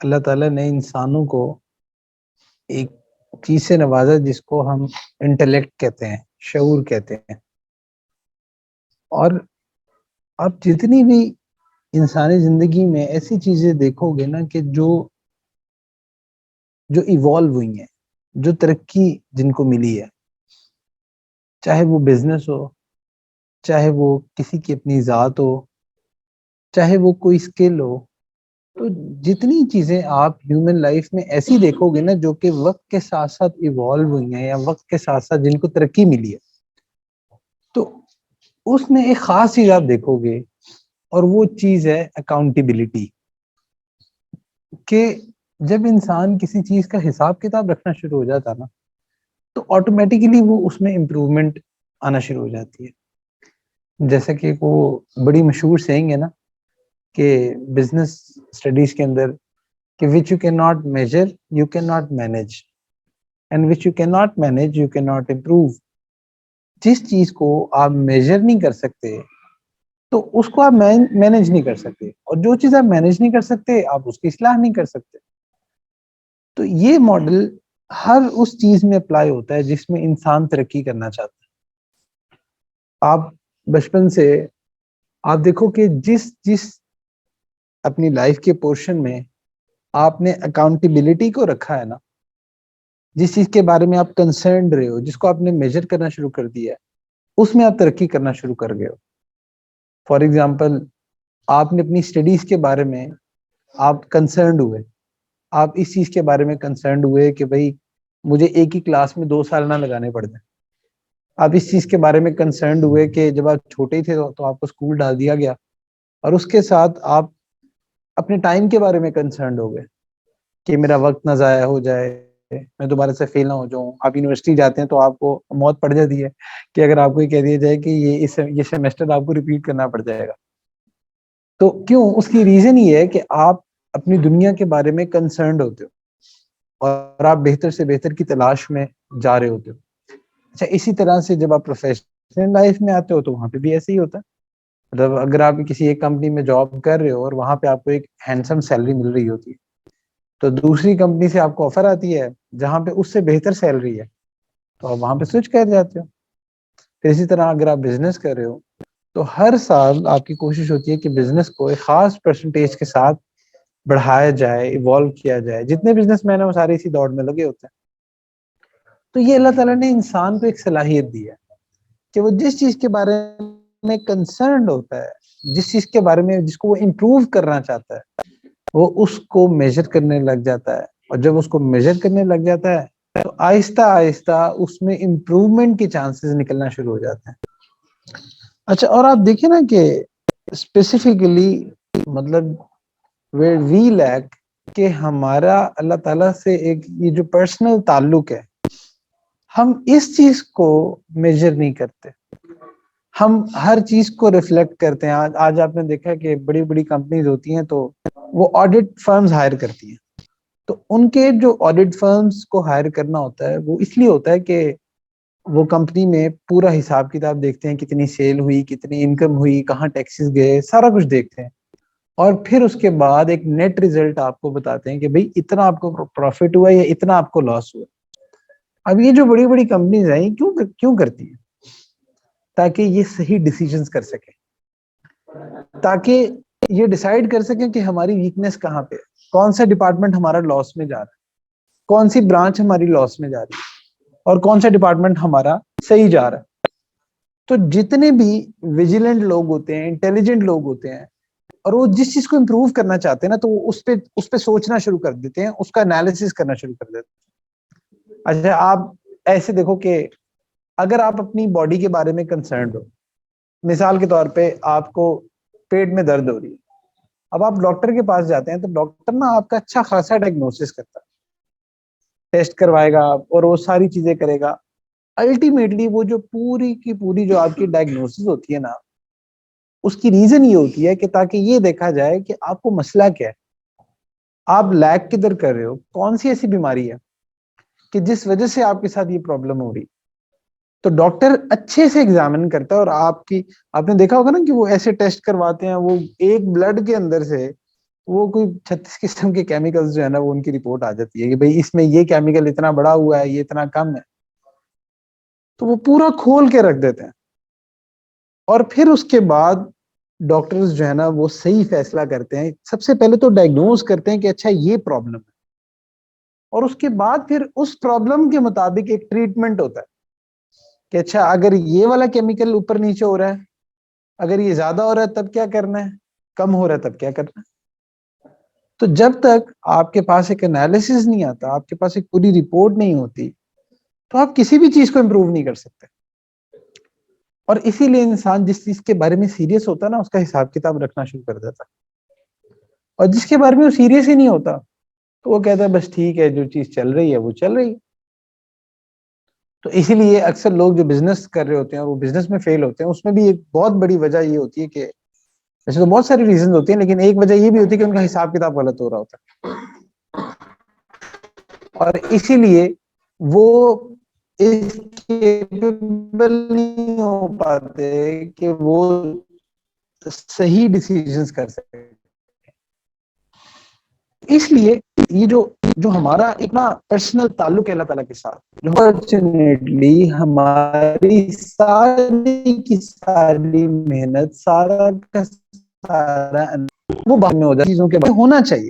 اللہ تعالیٰ نے انسانوں کو ایک چیز سے نوازا جس کو ہم انٹلیکٹ کہتے ہیں، شعور کہتے ہیں. اور آپ جتنی بھی انسانی زندگی میں ایسی چیزیں دیکھو گے نا کہ جو ایوالو ہوئی ہیں، جو ترقی جن کو ملی ہے، چاہے وہ بزنس ہو، چاہے وہ کسی کی اپنی ذات ہو، چاہے وہ کوئی اسکل ہو، تو جتنی چیزیں آپ ہیومن لائف میں ایسی دیکھو گے نا جو کہ وقت کے ساتھ ساتھ ایوالو ہوئی ہیں یا وقت کے ساتھ ساتھ جن کو ترقی ملی ہے، تو اس میں ایک خاص چیز آپ دیکھو گے، اور وہ چیز ہے اکاؤنٹیبلٹی. کہ جب انسان کسی چیز کا حساب کتاب رکھنا شروع ہو جاتا نا تو آٹومیٹیکلی وہ اس میں امپروومنٹ آنا شروع ہو جاتی ہے. جیسا کہ وہ بڑی مشہور سینگ ہے نا کہ بزنس اسٹڈیز کے اندر کہ which you can not measure you can not manage and which you can not manage you can not improve. جس چیز کو آپ میجر نہیں کر سکتے تو اس کو آپ مینیج نہیں کر سکتے، اور جو چیز آپ مینیج نہیں کر سکتے آپ اس کی اصلاح نہیں کر سکتے. تو یہ ماڈل ہر اس چیز میں اپلائی ہوتا ہے جس میں انسان ترقی کرنا چاہتا ہے. آپ بچپن سے آپ دیکھو کہ جس اپنی لائف کے پورشن میں آپ نے اکاؤنٹیبلٹی کو رکھا ہے نا، جس چیز کے بارے میں آپ کنسرنڈ رہے ہو، جس کو آپ نے میجر کرنا شروع کر دیا ہے، اس میں آپ ترقی کرنا شروع کر گئے ہو. فار ایگزامپل، آپ نے اپنی اسٹڈیز کے بارے میں آپ کنسرنڈ ہوئے، آپ اس چیز کے بارے میں کنسرنڈ ہوئے کہ بھائی مجھے ایک ہی کلاس میں 2 سال نہ لگانے پڑ جائیں. آپ اس چیز کے بارے میں کنسرنڈ ہوئے کہ جب آپ چھوٹے تھے تو آپ کو اسکول ڈال دیا گیا، اور اس کے ساتھ آپ اپنے ٹائم کے بارے میں کنسرنڈ ہو گئے کہ میرا وقت نہ ضائع ہو جائے، میں دوبارہ سے فیل نہ ہو جاؤں. آپ یونیورسٹی جاتے ہیں تو آپ کو موت پڑ جاتی ہے کہ اگر آپ کو یہ کہہ دیا جائے کہ یہ سیمسٹر آپ کو ریپیٹ کرنا پڑ جائے گا. تو کیوں؟ اس کی ریزن یہ ہے کہ آپ اپنی دنیا کے بارے میں کنسرنڈ ہوتے ہو اور آپ بہتر سے بہتر کی تلاش میں جا رہے ہوتے ہو. اچھا، اسی طرح سے جب آپ پروفیشنل لائف میں آتے ہو تو وہاں پہ بھی ایسے ہی ہوتا ہے. مطلب اگر آپ کسی ایک کمپنی میں جاب کر رہے ہو اور وہاں پہ آپ کو ایک ہینڈسم سیلری مل رہی ہوتی ہے، تو دوسری کمپنی سے آپ کو آفر آتی ہے جہاں پہ اس سے بہتر سیلری ہے، تو آپ وہاں پہ سوئچ کر جاتے ہو. پھر اسی طرح اگر آپ بزنس کر رہے ہو تو ہر سال آپ کی کوشش ہوتی ہے کہ بزنس کو ایک خاص پرسنٹیج کے ساتھ بڑھایا جائے، ایوالو کیا جائے. جتنے بزنس مین ہیں وہ سارے اسی دوڑ میں لگے ہوتے ہیں. تو یہ اللہ تعالیٰ نے انسان کو ایک صلاحیت دی ہے کہ وہ جس چیز کے بارے میں کنسرنڈ ہوتا ہے، جس چیز کے بارے میں جس کو وہ امپروو کرنا چاہتا ہے، وہ اس کو میجر کرنے لگ جاتا ہے. اور جب اس کو میجر کرنے لگ جاتا ہے تو آہستہ آہستہ اس میں امپروومنٹ کے چانسز نکلنا شروع ہو جاتے ہیں. اچھا، اور آپ دیکھیں نا کہ اسپیسیفکلی مطلب where we lack کہ ہمارا اللہ تعالیٰ سے ایک یہ جو پرسنل تعلق ہے، ہم اس چیز کو میجر نہیں کرتے. ہم ہر چیز کو ریفلیکٹ کرتے ہیں. آج آپ نے دیکھا کہ بڑی بڑی کمپنیز ہوتی ہیں تو وہ آڈٹ فرمز ہائر کرتی ہیں. تو ان کے جو آڈٹ فرمز کو ہائر کرنا ہوتا ہے وہ اس لیے ہوتا ہے کہ وہ کمپنی میں پورا حساب کتاب دیکھتے ہیں، کتنی سیل ہوئی، کتنی انکم ہوئی، کہاں ٹیکسز گئے، سارا کچھ دیکھتے ہیں. اور پھر اس کے بعد ایک نیٹ ریزلٹ آپ کو بتاتے ہیں کہ بھئی اتنا آپ کو پروفٹ ہوا یا اتنا آپ کو لاس ہوا. اب یہ جو بڑی بڑی کمپنیز ہیں کیوں کرتی ہیں؟ تاکہ یہ صحیح ڈیسیجنز کر سکیں، تاکہ یہ ڈیسائیڈ کر سکیں کہ ہماری ویکنس کہاں پہ ہے، کون سا ڈپارٹمنٹ ہمارا لاس میں جا رہا ہے، کون سی برانچ ہماری لاس میں جا رہی ہے، اور کون سا ڈپارٹمنٹ ہمارا صحیح جا رہا ہے. تو جتنے بھی ویجیلنٹ لوگ ہوتے ہیں، انٹیلیجنٹ لوگ ہوتے ہیں، اور وہ جس چیز کو امپروو کرنا چاہتے ہیں نا تو وہ اس پہ سوچنا شروع کر دیتے ہیں، اس کا انالیسس کرنا شروع کر دیتے ہیں. اچھا، آپ ایسے دیکھو کہ اگر آپ اپنی باڈی کے بارے میں کنسرنڈ ہو، مثال کے طور پہ آپ کو پیٹ میں درد ہو رہی ہے، اب آپ ڈاکٹر کے پاس جاتے ہیں تو ڈاکٹر نا آپ کا اچھا خاصا ڈائگنوسس کرتا ہے، ٹیسٹ کروائے گا اور وہ ساری چیزیں کرے گا. الٹیمیٹلی وہ جو پوری کی پوری جو آپ کی ڈائگنوسس ہوتی ہے نا، اس کی ریزن یہ ہوتی ہے کہ تاکہ یہ دیکھا جائے کہ آپ کو مسئلہ کیا ہے، آپ لیگ کدھر کر رہے ہو، کون سی ایسی بیماری ہے کہ جس وجہ سے آپ کے ساتھ یہ پرابلم ہو رہی. تو ڈاکٹر اچھے سے ایگزامن کرتا ہے، اور آپ نے دیکھا ہوگا نا کہ وہ ایسے ٹیسٹ کرواتے ہیں، وہ ایک بلڈ کے اندر سے وہ کوئی 36 قسم کے کیمیکلز جو ہے نا وہ ان کی رپورٹ آ جاتی ہے کہ بھئی اس میں یہ کیمیکل اتنا بڑا ہوا ہے، یہ اتنا کم ہے، تو وہ پورا کھول کے رکھ دیتے ہیں. اور پھر اس کے بعد ڈاکٹرز جو ہے نا وہ صحیح فیصلہ کرتے ہیں. سب سے پہلے تو ڈائگنوز کرتے ہیں کہ اچھا یہ پرابلم ہے، اور اس کے بعد پھر اس پرابلم کے مطابق ایک ٹریٹمنٹ ہوتا ہے کہ اچھا اگر یہ والا کیمیکل اوپر نیچے ہو رہا ہے، اگر یہ زیادہ ہو رہا ہے تب کیا کرنا ہے، کم ہو رہا ہے تب کیا کرنا ہے. تو جب تک آپ کے پاس ایک انالیسس نہیں آتا، آپ کے پاس ایک پوری رپورٹ نہیں ہوتی، تو آپ کسی بھی چیز کو امپروو نہیں کر سکتے. اور اسی لیے انسان جس چیز کے بارے میں سیریس ہوتا ہے نا اس کا حساب کتاب رکھنا شروع کر دیتا ہے، اور جس کے بارے میں وہ سیریس ہی نہیں ہوتا تو وہ کہتا ہے بس ٹھیک ہے، جو چیز چل رہی ہے وہ چل رہی ہے. تو اسی لیے اکثر لوگ جو بزنس کر رہے ہوتے ہیں اور وہ بزنس میں فیل ہوتے ہیں، اس میں بھی ایک بہت بڑی وجہ یہ ہوتی ہے کہ ویسے تو بہت ساری ریزنز ہوتی ہیں لیکن ایک وجہ یہ بھی ہوتی ہے کہ ان کا حساب کتاب غلط ہو رہا ہوتا ہے، اور اسی لیے وہ اس کیپیبل نہیں ہو پاتے کہ وہ صحیح ڈیسیژنز کر سکے. اس لیے یہ جو ہمارا اتنا پرسنل تعلق ہے اللہ تعالیٰ کے ساتھ، انفارچونیٹلی ہماری ساری کی ساری محنت، سارا کا سارا وہ بعد میں ہو جاتا، چیزوں کے بعد ہونا چاہیے.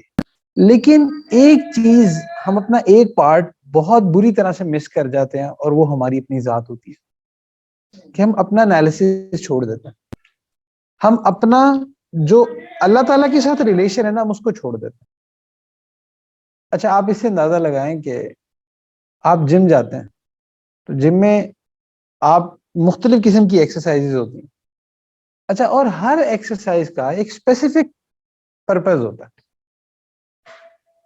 لیکن ایک چیز ہم اپنا ایک پارٹ بہت بری طرح سے مس کر جاتے ہیں، اور وہ ہماری اپنی ذات ہوتی ہے کہ ہم اپنا انالیسس چھوڑ دیتے ہیں. ہم اپنا جو اللہ تعالیٰ کے ساتھ ریلیشن ہے نا ہم اس کو چھوڑ دیتے ہیں. اچھا آپ اس سے اندازہ لگائیں کہ آپ جم جاتے ہیں تو جم میں آپ مختلف قسم کی ایکسرسائز ہوتی ہیں. اچھا اور ہر ایکسرسائز کا ایک اسپیسیفک پرپز ہوتا ہے.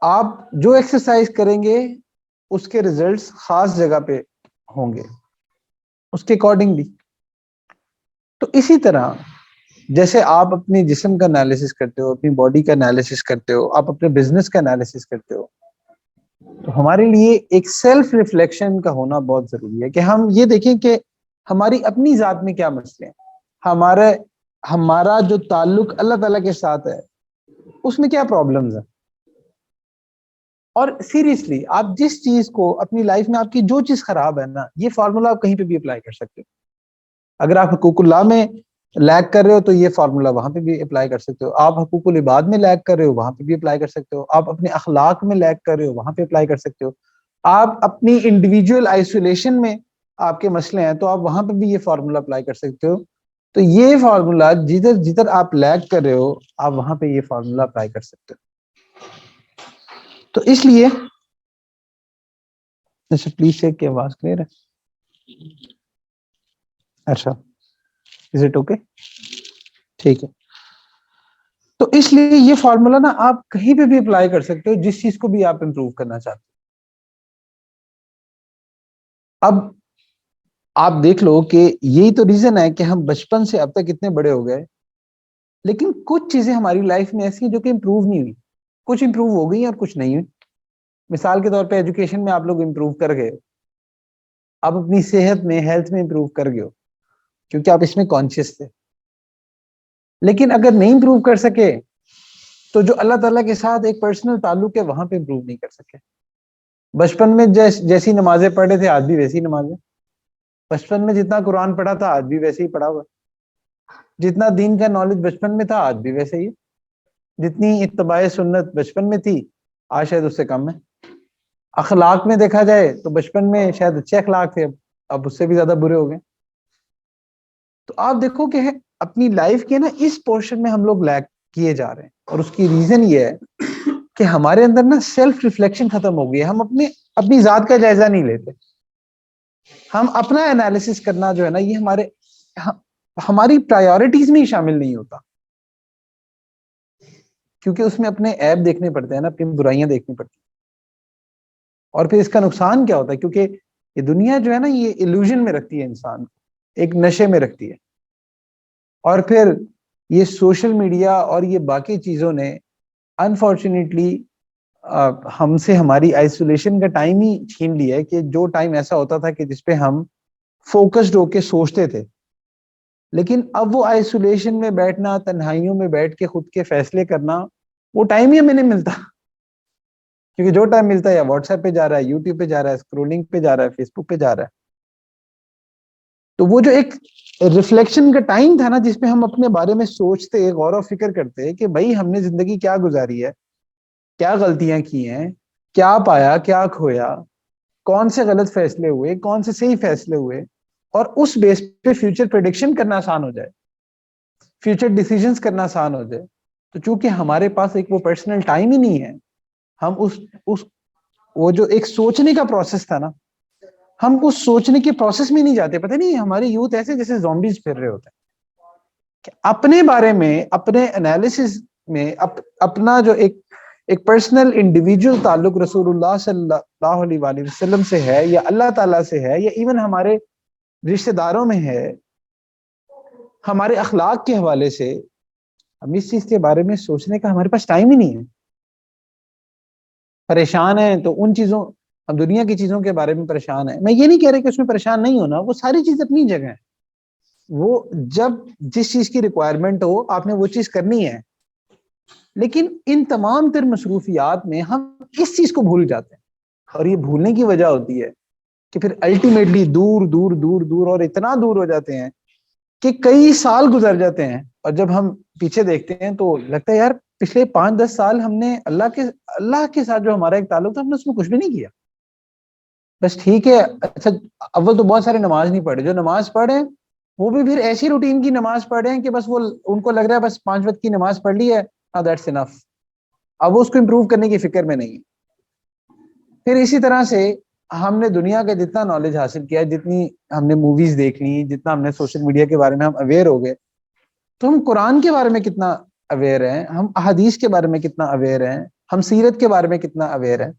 آپ جو ایکسرسائز کریں گے اس کے ریزلٹس خاص جگہ پہ ہوں گے اس کے اکارڈنگلی. تو اسی طرح جیسے آپ اپنے جسم کا انالیسس کرتے ہو، اپنی باڈی کا انالیسس کرتے ہو، آپ اپنے بزنس کا انالیسس کرتے ہو، تو ہمارے لیے ایک سیلف ریفلیکشن کا ہونا بہت ضروری ہے کہ ہم یہ دیکھیں کہ ہماری اپنی ذات میں کیا مسئلے ہیں، ہمارا جو تعلق اللہ تعالیٰ کے ساتھ ہے اس میں کیا پرابلمز ہیں. اور سیریسلی آپ جس چیز کو اپنی لائف میں آپ کی جو چیز خراب ہے نا، یہ فارمولا آپ کہیں پہ بھی اپلائی کر سکتے ہو. اگر آپ حقوق اللہ میں لیک کر رہے ہو تو یہ فارمولا وہاں پہ بھی اپلائی کر سکتے ہو. آپ حقوق العباد میں لیک کر رہے ہو وہاں پہ بھی اپلائی کر سکتے ہو. آپ اپنے اخلاق میں لیک کر رہے ہو وہاں پہ اپلائی کر سکتے ہو. آپ اپنی انڈیویجول آئسولیشن میں آپ کے مسئلے ہیں تو آپ وہاں پہ بھی یہ فارمولا اپلائی کر سکتے ہو. تو یہ فارمولا جدھر جدھر آپ لیک کر رہے ہو آپ وہاں پہ یہ فارمولا اپلائی کر سکتے ہو. تو اس لیے اچھا پلیز چیک کی آواز کلیئر ہے. اچھا از اٹ اوکے؟ ٹھیک ہے. تو اس لیے یہ فارمولا نا آپ کہیں پہ بھی اپلائی کر سکتے ہو جس چیز کو بھی آپ امپروو کرنا چاہتے ہو. اب آپ دیکھ لو کہ یہی تو ریزن ہے کہ ہم بچپن سے اب تک اتنے بڑے ہو گئے لیکن کچھ چیزیں ہماری لائف میں ایسی ہیں جو کہ امپروو نہیں ہوئی. کچھ امپروو ہو گئی اور کچھ نہیں ہوئی. مثال کے طور پہ ایجوکیشن میں آپ لوگ امپروو کر گئے، آپ اپنی صحت میں ہیلتھ میں امپروو کر گئے ہو کیونکہ آپ اس میں کانشیس تھے. لیکن اگر نہیں امپروو کر سکے تو جو اللہ تعالیٰ کے ساتھ ایک پرسنل تعلق ہے وہاں پہ امپروو نہیں کر سکے. بچپن میں جیسی نمازیں پڑھے تھے آج بھی ویسی نمازیں، بچپن میں جتنا قرآن پڑھا تھا آج بھی ویسے ہی پڑھا ہوا، جتنا دین کا نالج بچپن میں تھا آج بھی ویسے ہی، جتنی اتباع سنت بچپن میں تھی آج شاید اس سے کم ہے. اخلاق میں دیکھا جائے تو بچپن میں شاید اچھے اخلاق تھے، اب اس سے بھی زیادہ برے ہو گئے. تو آپ دیکھو کہ اپنی لائف کے نا اس پورشن میں ہم لوگ لیک کیے جا رہے ہیں، اور اس کی ریزن یہ ہے کہ ہمارے اندر نا سیلف ریفلیکشن ختم ہو گئی ہے. ہم اپنی ذات کا جائزہ نہیں لیتے. ہم اپنا انالیسس کرنا جو ہے نا یہ ہماری پرائیورٹیز میں ہی شامل نہیں ہوتا، کیونکہ اس میں اپنے عیب دیکھنے پڑتے ہیں نا، اپنی برائیاں دیکھنی پڑتی ہیں. اور پھر اس کا نقصان کیا ہوتا ہے، کیونکہ یہ دنیا جو ہے نا یہ ایلوژن میں رکھتی ہے انسان کو، ایک نشے میں رکھتی ہے. اور پھر یہ سوشل میڈیا اور یہ باقی چیزوں نے انفارچونیٹلی ہم سے ہماری آئسولیشن کا ٹائم ہی چھین لیا ہے، کہ جو ٹائم ایسا ہوتا تھا کہ جس پہ ہم فوکسڈ ہو کے سوچتے تھے. لیکن اب وہ آئسولیشن میں بیٹھنا، تنہائیوں میں بیٹھ کے خود کے فیصلے کرنا وہ ٹائم ہی ہمیں نہیں ملتا، کیونکہ جو ٹائم ملتا ہے یا واٹس ایپ پہ جا رہا ہے، یوٹیوب پہ جا رہا ہے، اسکرولنگ پہ جا رہا ہے، فیس بک پہ جا رہا ہے. تو وہ جو ایک ریفلیکشن کا ٹائم تھا نا، جس پہ ہم اپنے بارے میں سوچتے، غور و فکر کرتے کہ بھائی ہم نے زندگی کیا گزاری ہے، کیا غلطیاں کی ہیں، کیا پایا کیا کھویا، کون سے غلط فیصلے ہوئے، کون سے صحیح فیصلے ہوئے، اور اس بیس پہ فیوچر پریڈکشن کرنا آسان ہو جائے، فیوچر ڈیسیجنز کرنا آسان ہو جائے. تو چونکہ ہمارے پاس ایک وہ پرسنل ٹائم ہی نہیں ہے، ہم اس وہ جو ایک سوچنے کا پروسیس تھا نا، ہم اس سوچنے کے پروسیس میں نہیں جاتے. پتہ نہیں ہمارے یوتھ ایسے جیسے زومبیز پھر رہے ہوتے ہیں کہ اپنے بارے میں، اپنے انالیسس میں اپنا جو ایک پرسنل انڈیویجول تعلق رسول اللہ صلی اللہ علیہ وآلہ وسلم سے ہے، یا اللہ تعالیٰ سے ہے، یا ایون ہمارے رشتہ داروں میں ہے، ہمارے اخلاق کے حوالے سے، ہم اس چیز کے بارے میں سوچنے کا ہمارے پاس ٹائم ہی نہیں ہے. پریشان ہیں تو ان چیزوں، ہم دنیا کی چیزوں کے بارے میں پریشان ہیں. میں یہ نہیں کہہ رہا کہ اس میں پریشان نہیں ہونا، وہ ساری چیز اپنی جگہ ہے. وہ جب جس چیز کی ریکوائرمنٹ ہو آپ نے وہ چیز کرنی ہے، لیکن ان تمام تر مصروفیات میں ہم اس چیز کو بھول جاتے ہیں. اور یہ بھولنے کی وجہ ہوتی ہے کہ پھر الٹیمیٹلی دور دور دور دور اور اتنا دور ہو جاتے ہیں کہ کئی سال گزر جاتے ہیں، اور جب ہم پیچھے دیکھتے ہیں تو لگتا ہے یار پچھلے 5-10 سال ہم نے اللہ کے ساتھ جو ہمارا ایک تعلق تھا، ہم نے اس میں کچھ بھی نہیں کیا. بس ٹھیک ہے، اچھا اول تو بہت سارے نماز نہیں پڑھے، جو نماز پڑھے وہ بھی پھر ایسی روٹین کی نماز پڑھ رہے ہیں کہ بس وہ ان کو لگ رہا ہے بس 5 وقت کی نماز پڑھ لی ہے، دیٹس انف. اب وہ اس کو امپروو کرنے کی فکر میں نہیں ہے. پھر اسی طرح سے ہم نے دنیا کا جتنا نالج حاصل کیا، جتنی ہم نے موویز دیکھ لی، جتنا ہم نے سوشل میڈیا کے بارے میں ہم اویئر ہو گئے، تو ہم قرآن کے بارے میں کتنا اویئر ہیں، ہم احادیث کے بارے میں کتنا اویئر ہیں، ہم سیرت کے بارے میں کتنا اویئر ہیں؟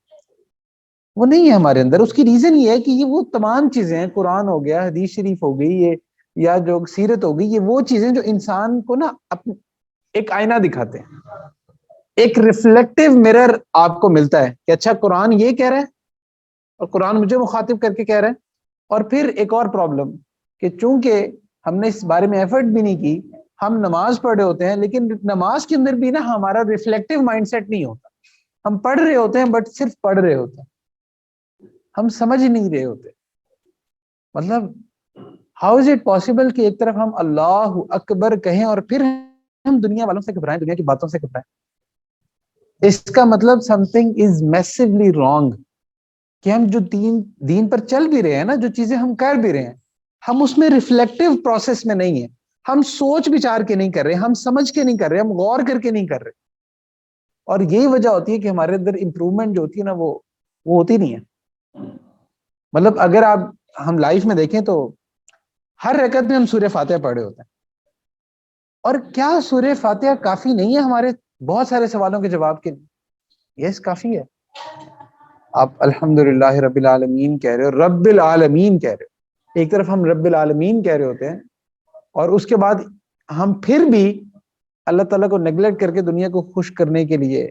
وہ نہیں ہے ہمارے اندر. اس کی ریزن یہ ہے کہ یہ وہ تمام چیزیں ہیں، قرآن ہو گیا، حدیث شریف ہو گئی، یہ یا جو سیرت ہو گئی، یہ وہ چیزیں جو انسان کو نا ایک آئینہ دکھاتے ہیں، ایک ریفلیکٹیو مرر آپ کو ملتا ہے کہ اچھا قرآن یہ کہہ رہا ہے اور قرآن مجھے مخاطب کر کے کہہ رہا ہے. اور پھر ایک اور پرابلم کہ چونکہ ہم نے اس بارے میں ایفرٹ بھی نہیں کی، ہم نماز پڑھ رہے ہوتے ہیں لیکن نماز کے اندر بھی نا ہمارا ریفلیکٹیو مائنڈ سیٹ نہیں ہوتا. ہم پڑھ رہے ہوتے ہیں بٹ صرف پڑھ رہے ہوتے ہیں، ہم سمجھ نہیں رہے ہوتے. مطلب ہاؤ از اٹ پاسبل کہ ایک طرف ہم اللہ اکبر کہیں اور پھر ہم دنیا والوں سے گھبرائیں، دنیا کی باتوں سے گھبرائیں؟ اس کا مطلب سم تھنگ از میسیولی رانگ. کہ ہم جو دین پر چل بھی رہے ہیں نا، جو چیزیں ہم کر بھی رہے ہیں، ہم اس میں ریفلیکٹیو پروسیس میں نہیں ہیں، ہم سوچ بچار کے نہیں کر رہے، ہم سمجھ کے نہیں کر رہے، ہم غور کر کے نہیں کر رہے. اور یہی وجہ ہوتی ہے کہ ہمارے اندر امپروومنٹ جو ہوتی ہے نا وہ ہوتی نہیں ہے. مطلب اگر ہم لائف میں دیکھیں تو ہر رکعت میں ہم سورہ فاتحہ پڑھے ہوتے ہیں. اور کیا سورہ فاتحہ کافی نہیں ہے ہمارے بہت سارے سوالوں کے جواب کے لیے؟ یس کافی ہے. آپ الحمدللہ رب العالمین کہہ رہے ہو، رب العالمین کہہ رہے ہو، ایک طرف ہم رب العالمین کہہ رہے ہوتے ہیں اور اس کے بعد ہم پھر بھی اللہ تعالیٰ کو نیگلیکٹ کر کے دنیا کو خوش کرنے کے لیے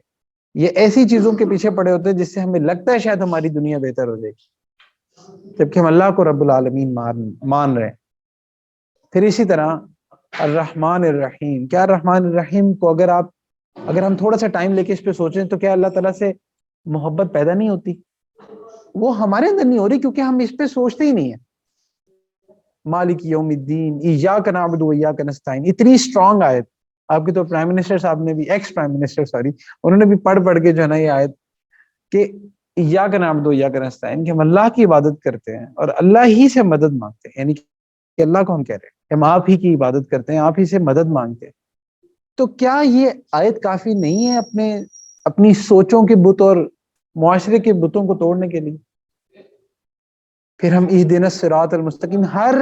یہ ایسی چیزوں کے پیچھے پڑے ہوتے ہیں جس سے ہمیں لگتا ہے شاید ہماری دنیا بہتر ہو جائے گی، جبکہ ہم اللہ کو رب العالمین مان رہے ہیں. پھر اسی طرح الرحمن الرحیم، کیا الرحمن الرحیم کو اگر ہم تھوڑا سا ٹائم لے کے اس پہ سوچیں تو کیا اللہ تعالیٰ سے محبت پیدا نہیں ہوتی؟ وہ ہمارے اندر نہیں ہو رہی کیونکہ ہم اس پہ سوچتے ہی نہیں ہیں. مالک یوم الدین ایاک نعبد و ایاک نستعین، اتنی اسٹرانگ آیت. آپ کے تو پرائم منسٹر صاحب نے بھی، ایکس پرائم منسٹر سوری، انہوں نے بھی پڑھ کے جو ہے نا یہ آیت کہ ایاک نعبد و ایاک نستعین، کہ ہم اللہ کی عبادت کرتے ہیں اور اللہ ہی سے مدد مانگتے ہیں. یعنی کہ اللہ کو ہم کہہ رہے ہیں کہ ہم آپ ہی کی عبادت کرتے ہیں، آپ ہی سے مدد مانگتے ہیں. تو کیا یہ آیت کافی نہیں ہے اپنی سوچوں کے بت اور معاشرے کے بتوں کو توڑنے کے لیے؟ پھر ہم اہدنا الصراط المستقیم، ہر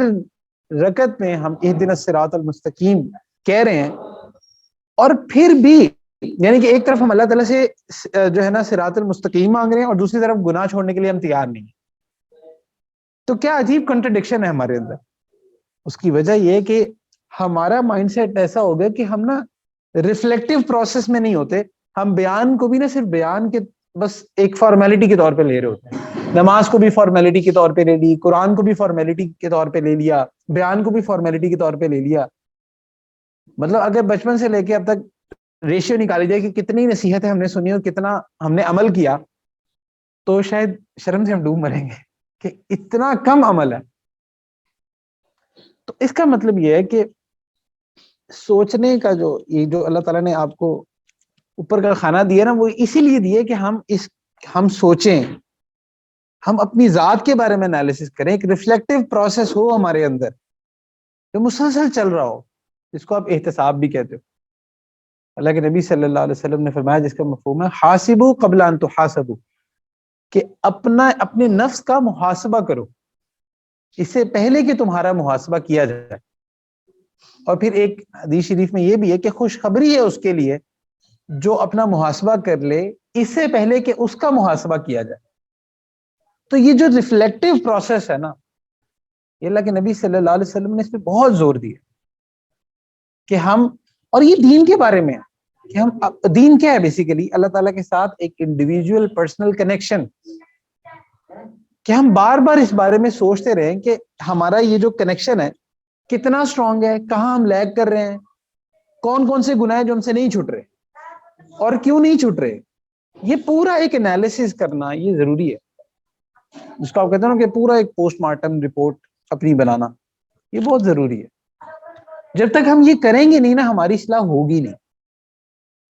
رکعت میں ہم اہدنا الصراط المستقیم کہہ رہے ہیں، اور پھر بھی یعنی کہ ایک طرف ہم اللہ تعالیٰ سے جو ہے نا صراط المستقیم مانگ رہے ہیں اور دوسری طرف گناہ چھوڑنے کے لیے ہم تیار نہیں. تو کیا عجیب کنٹرڈکشن ہے ہمارے اندر. اس کی وجہ یہ کہ ہمارا مائنڈ سیٹ ایسا ہو گیا کہ ہم نا ریفلیکٹیو پروسیس میں نہیں ہوتے. ہم بیان کو بھی نا صرف بیان کے بس ایک فارمیلٹی کے طور پہ لے رہے ہوتے ہیں. نماز کو بھی فارمیلٹی کے طور پہ لے لی، قرآن کو بھی فارمیلٹی کے طور پہ لے لیا، بیان کو بھی فارمیلٹی کے طور پہ لے لیا. مطلب اگر بچپن سے لے کے اب تک ریشیو نکالی جائے کہ کتنی نصیحتیں ہم نے سنی اور کتنا ہم نے عمل کیا، تو شاید شرم سے ہم ڈوب مریں گے کہ اتنا کم عمل ہے. تو اس کا مطلب یہ ہے کہ سوچنے کا یہ جو اللہ تعالیٰ نے آپ کو اوپر کا کھانا دیا نا، وہ اسی لیے دیا کہ ہم سوچیں، ہم اپنی ذات کے بارے میں انالیسس کریں، ایک ریفلیکٹیو پروسیس ہو ہمارے اندر جو مسلسل چل رہا ہو، جس کو آپ احتساب بھی کہتے ہو. اللہ کے نبی صلی اللہ علیہ وسلم نے فرمایا، جس کا مفہوم ہے حاسبوا قبل ان تحاسبوا، کہ اپنے نفس کا محاسبہ کرو اس سے پہلے کہ تمہارا محاسبہ کیا جائے. اور پھر ایک حدیث شریف میں یہ بھی ہے کہ خوشخبری ہے اس کے لیے جو اپنا محاسبہ کر لے اس سے پہلے کہ اس کا محاسبہ کیا جائے. تو یہ جو ریفلیکٹیو پروسیس ہے نا، یہ اللہ کے نبی صلی اللہ علیہ وسلم نے اس پہ بہت زور دیا کہ ہم، اور یہ دین کے بارے میں کہ ہم، دین کیا ہے بیسیکلی؟ اللہ تعالیٰ کے ساتھ ایک انڈیویجول پرسنل کنیکشن، کہ ہم بار بار اس بارے میں سوچتے رہیں کہ ہمارا یہ جو کنیکشن ہے کتنا اسٹرانگ ہے، کہاں ہم لیگ کر رہے ہیں، کون کون سے گناہ ہیں جو ہم سے نہیں چھوٹ رہے اور کیوں نہیں چھوٹ رہے. یہ پورا ایک انالیسس کرنا یہ ضروری ہے، جس کو آپ کہتے ہیں نا کہ پورا ایک پوسٹ مارٹم رپورٹ اپنی بنانا، یہ بہت ضروری ہے. جب تک ہم یہ کریں گے نہیں نا، ہماری اصلاح ہوگی نہیں.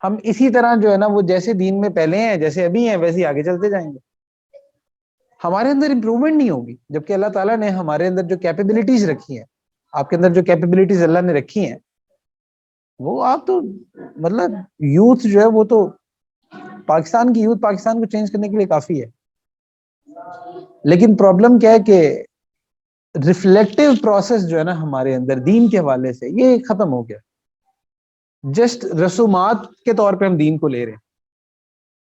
ہم اسی طرح جو ہے نا، وہ جیسے دین میں پہلے ہیں، جیسے ابھی ہیں، ویسے آگے چلتے جائیں گے. ہمارے اندر امپروومنٹ نہیں ہوگی، جبکہ اللہ تعالیٰ نے ہمارے اندر جو کیپیبلٹیز رکھی ہیں، آپ کے اندر جو کیپیبلٹیز اللہ نے رکھی ہیں، وہ آپ تو مطلب یوتھ جو ہے، وہ تو پاکستان کی یوتھ پاکستان کو چینج کرنے کے لیے کافی ہے. لیکن پرابلم کیا ہے کہ ریفلیکٹیو پروسیس جو ہے نا ہمارے اندر دین کے حوالے سے، یہ ختم ہو گیا. جسٹ رسومات کے طور پہ ہم دین کو لے رہے ہیں،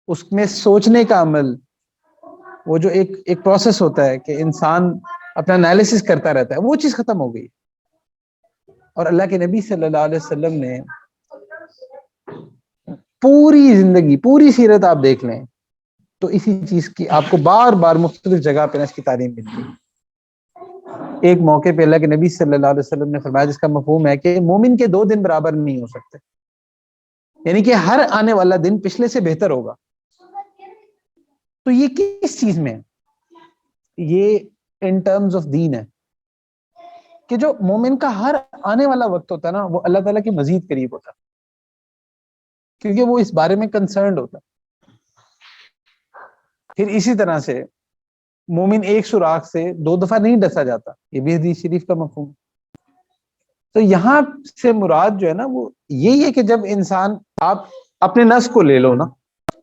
اس میں سوچنے کا عمل، وہ جو ایک پروسیس ہوتا ہے کہ انسان اپنا انالیسس کرتا رہتا ہے، وہ چیز ختم ہو گئی. اور اللہ کے نبی صلی اللہ علیہ وسلم نے پوری زندگی، پوری سیرت آپ دیکھ لیں تو اسی چیز کی آپ کو بار بار مختلف جگہ پہ اس کی تعلیم ملتی ہے. ایک موقع پہ اللہ کے نبی صلی اللہ علیہ وسلم نے فرمایا، جس کا مفہوم ہے کہ مومن کے 2 دن برابر نہیں ہو سکتے، یعنی کہ ہر آنے والا دن پچھلے سے بہتر ہوگا. تو یہ کس چیز میں ہے؟ یہ ان ٹرمز آف دین ہے کہ جو مومن کا ہر آنے والا وقت ہوتا ہے نا، وہ اللہ تعالیٰ کے مزید قریب ہوتا ہے، کیونکہ وہ اس بارے میں کنسرنڈ ہوتا ہے. پھر اسی طرح سے مومن ایک سوراخ سے 2 دفعہ نہیں ڈسا جاتا، یہ بھی حدیث شریف کا مفہوم. تو یہاں سے مراد جو ہے نا، وہ یہی ہے کہ جب انسان، آپ اپنے نفس کو لے لو نا،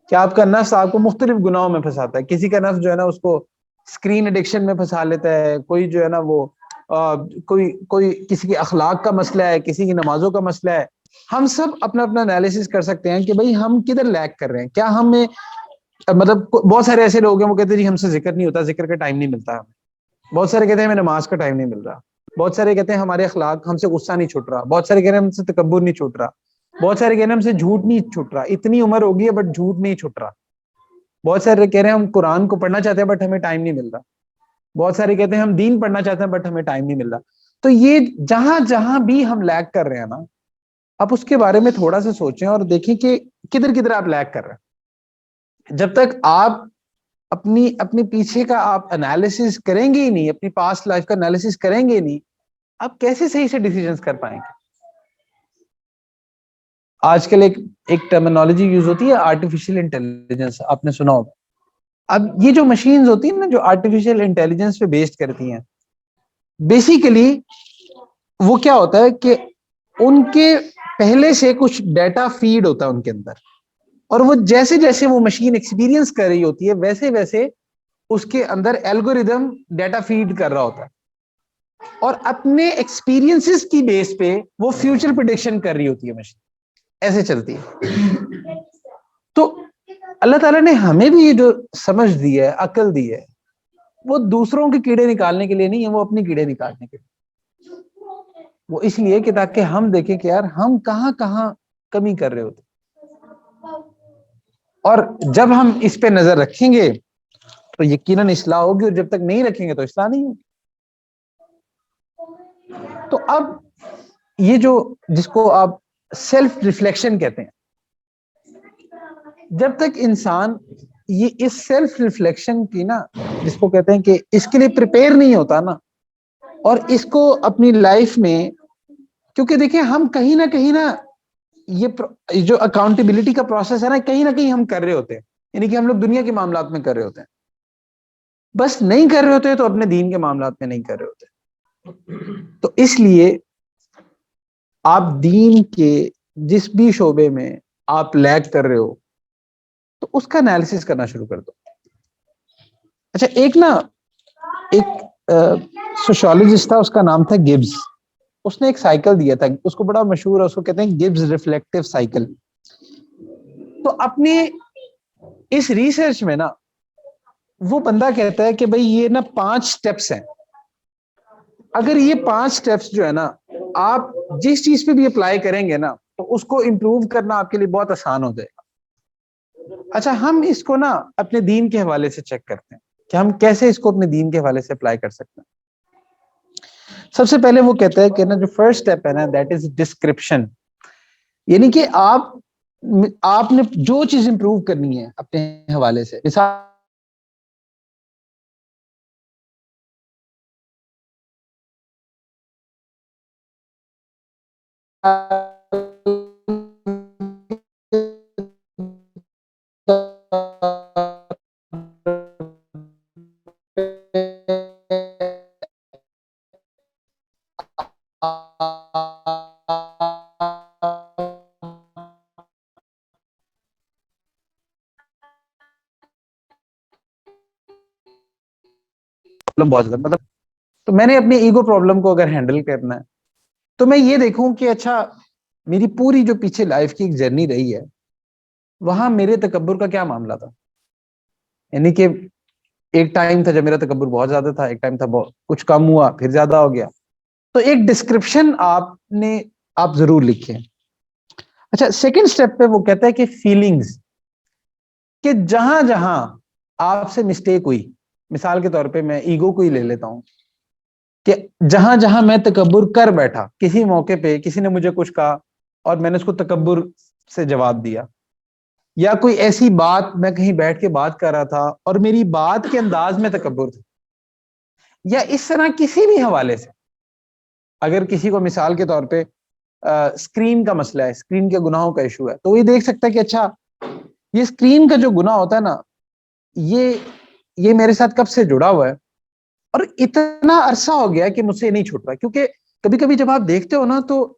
کہ آپ کا نفس آپ کو مختلف گناہوں میں پھنساتا ہے. کسی کا نفس جو ہے نا اس کو اسکرین ایڈکشن میں پھنسا لیتا ہے، کوئی جو ہے نا وہ کوئی کسی کے اخلاق کا مسئلہ ہے، کسی کی نمازوں کا مسئلہ ہے. ہم سب اپنا اپنا انالیسس کر سکتے ہیں کہ بھئی ہم کدھر لیگ کر رہے ہیں. کیا ہمیں مطلب بہت سارے ایسے لوگ ہیں وہ کہتے ہیں جی ہم سے ذکر نہیں ہوتا، ذکر کا ٹائم نہیں ملتا ہمیں. بہت سارے کہتے ہیں ہمیں نماز کا ٹائم نہیں مل رہا. بہت سارے کہتے ہیں ہمارے اخلاق، ہم سے غصہ نہیں چھوٹ رہا. بہت سارے کہہ رہے ہیں ہم سے تکبر نہیں چھوٹ رہا. بہت سارے کہہ رہے ہیں ہم سے جھوٹ نہیں چھوٹ رہا، اتنی عمر ہوگی ہے بٹ جھوٹ نہیں چھوٹ رہا. بہت سارے کہہ رہے ہیں ہم قرآن کو پڑھنا چاہتے ہیں بٹ ہمیں ٹائم نہیں مل رہا. بہت سارے کہتے ہیں ہم دین پڑھنا چاہتے ہیں بٹ ہمیں ٹائم نہیں مل رہا. تو یہ جہاں جہاں بھی ہم لیگ کر رہے ہیں نا، آپ اس کے بارے میں تھوڑا سا سوچیں اور دیکھیں کہ کدھر کدھر آپ لیگ کر رہے ہیں. جب تک آپ اپنی پیچھے کا آپ انالیسس کریں گے ہی نہیں، اپنی پاسٹ لائف کا انالیسس کریں گے ہی نہیں، آپ کیسے صحیح سے ڈیسیژنز کر پائیں گے. آج کل ایک ٹرمینالوجی یوز ہوتی ہے آرٹیفیشل انٹیلیجنس، آپ نے سنا ہوگا. اب یہ جو مشینز ہوتی ہیں نا جو آرٹیفیشل انٹیلیجنس پہ بیسڈ کرتی ہیں، بیسیکلی وہ کیا ہوتا ہے کہ ان کے پہلے سے کچھ ڈیٹا فیڈ ہوتا ہے ان کے اندر، اور وہ جیسے جیسے وہ مشین ایکسپیرینس کر رہی ہوتی ہے ویسے ویسے اس کے اندر الگوریدم ڈیٹا فیڈ کر رہا ہوتا ہے، اور اپنے ایکسپیرینسز کی بیس پہ وہ فیوچر پریڈکشن کر رہی ہوتی ہے مشین. ایسے چلتی ہے. تو اللہ تعالیٰ نے ہمیں بھی یہ جو سمجھ دی ہے، عقل دی ہے، وہ دوسروں کے کیڑے نکالنے کے لیے نہیں ہے، وہ اپنے کیڑے نکالنے کے لیے. وہ اس لیے کہ تاکہ ہم دیکھیں کہ یار ہم کہاں کہاں کمی کر رہے ہوتے، اور جب ہم اس پہ نظر رکھیں گے تو یقیناً اصلاح ہوگی، اور جب تک نہیں رکھیں گے تو اصلاح نہیں ہوگی. تو اب یہ جو جس کو آپ سیلف ریفلیکشن کہتے ہیں، جب تک انسان یہ اس سیلف ریفلیکشن کی نا، جس کو کہتے ہیں کہ اس کے لیے پریپیئر نہیں ہوتا نا، اور اس کو اپنی لائف میں، کیونکہ دیکھیں ہم کہیں نہ یہ جو اکاؤنٹیبلٹی کا پروسیس ہے نا، کہیں نہ کہیں ہم کر رہے ہوتے ہیں، یعنی کہ ہم لوگ دنیا کے معاملات میں کر رہے ہوتے ہیں، بس نہیں کر رہے ہوتے تو اپنے دین کے معاملات میں نہیں کر رہے ہوتے. تو اس لیے آپ دین کے جس بھی شعبے میں آپ لیگ کر رہے ہو تو اس کا انالیسس کرنا شروع کر دو. اچھا ایک سوشالوجسٹ تھا، اس کا نام تھا گبز. اس نے ایک سائیکل دیا تھا، اس کو بڑا مشہور ہے، اس کو کہتے ہیں گبز ریفلیکٹیو سائیکل. تو اپنے اس ریسرچ میں نا وہ بندہ کہتا ہے کہ بھئی یہ نا 5 سٹیپس ہیں، اگر یہ 5 سٹیپس جو ہے نا آپ جس چیز پہ بھی اپلائی کریں گے نا تو اس کو امپروو کرنا آپ کے لیے بہت آسان ہو جائے گا. اچھا ہم اس کو نا اپنے دین کے حوالے سے چیک کرتے ہیں کہ ہم کیسے اس کو اپنے دین کے حوالے سے اپلائی کر سکتے ہیں. سب سے پہلے وہ کہتا ہے کہ نا جو فرسٹ سٹیپ ہے نا دیٹ از ڈسکرپشن، یعنی کہ آپ نے جو چیز امپروو کرنی ہے اپنے حوالے سے، مثال بہت زیادہ مطلب، تو میں نے اپنی ایگو پرابلم کو اگر ہینڈل کرنا ہے تو میں یہ دیکھوں کہ اچھا میری پوری جو پیچھے لائف کی ایک جرنی رہی ہے وہاں میرے تکبر کا کیا معاملہ تھا. یعنی کہ ایک ٹائم تھا جب میرا تکبر بہت زیادہ تھا، ایک ٹائم تھا کچھ کم ہوا پھر زیادہ ہو گیا. تو ایک ڈسکرپشن آپ ضرور لکھیں. اچھا سیکنڈ سٹیپ پہ وہ کہتا ہے کہ فیلنگز، کہ جہاں جہاں آپ سے مسٹیک ہوئی، مثال کے طور پہ میں ایگو کو ہی لے لیتا ہوں، کہ جہاں جہاں میں تکبر کر بیٹھا، کسی موقع پہ کسی نے مجھے کچھ کہا اور میں نے اس کو تکبر سے جواب دیا، یا کوئی ایسی بات میں کہیں بیٹھ کے بات کر رہا تھا اور میری بات کے انداز میں تکبر تھا، یا اس طرح کسی بھی حوالے سے. اگر کسی کو مثال کے طور پہ اسکرین کا مسئلہ ہے، اسکرین کے گناہوں کا ایشو ہے، تو وہ یہ دیکھ سکتا ہے کہ اچھا یہ اسکرین کا جو گناہ ہوتا ہے نا یہ میرے ساتھ کب سے جڑا ہوا ہے اور اتنا عرصہ ہو گیا کہ مجھ سے نہیں چھوٹ رہا. کیونکہ کبھی کبھی جب آپ دیکھتے ہو نا تو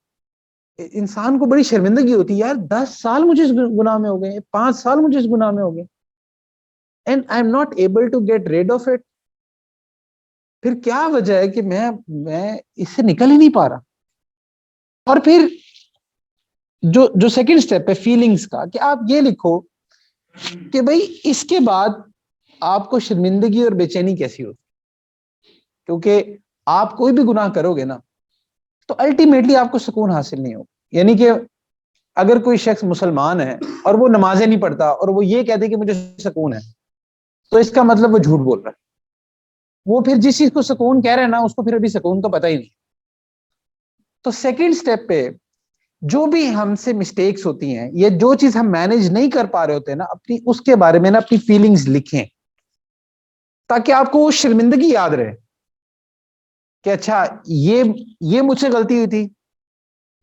انسان کو بڑی شرمندگی ہوتی ہے، یار 10 سال مجھے اس گناہ میں ہو گئے، 5 سال مجھے اس گناہ میں ہو گئے، and I am not able to get rid of it. پھر کیا وجہ ہے کہ میں اس سے نکل ہی نہیں پا رہا. اور پھر جو سیکنڈ سٹیپ ہے فیلنگز کا، کہ آپ یہ لکھو کہ بھئی اس کے بعد آپ کو شرمندگی اور بے چینی کیسی ہوتی، کیونکہ آپ کوئی بھی گناہ کرو گے نا تو الٹیمیٹلی آپ کو سکون حاصل نہیں ہوگا. یعنی کہ اگر کوئی شخص مسلمان ہے اور وہ نمازیں نہیں پڑھتا اور وہ یہ کہتے کہ مجھے سکون ہے، تو اس کا مطلب وہ جھوٹ بول رہا ہے. وہ پھر جس چیز کو سکون کہہ رہے ہیں نا اس کو پھر ابھی سکون تو پتہ ہی نہیں. تو سیکنڈ سٹیپ پہ جو بھی ہم سے مسٹیکس ہوتی ہیں یا جو چیز ہم مینج نہیں کر پا رہے ہوتے ہیں نا، اپنی اس کے بارے میں نا اپنی فیلنگز لکھیں تاکہ آپ کو وہ شرمندگی یاد رہے کہ اچھا یہ مجھ سے غلطی ہوئی تھی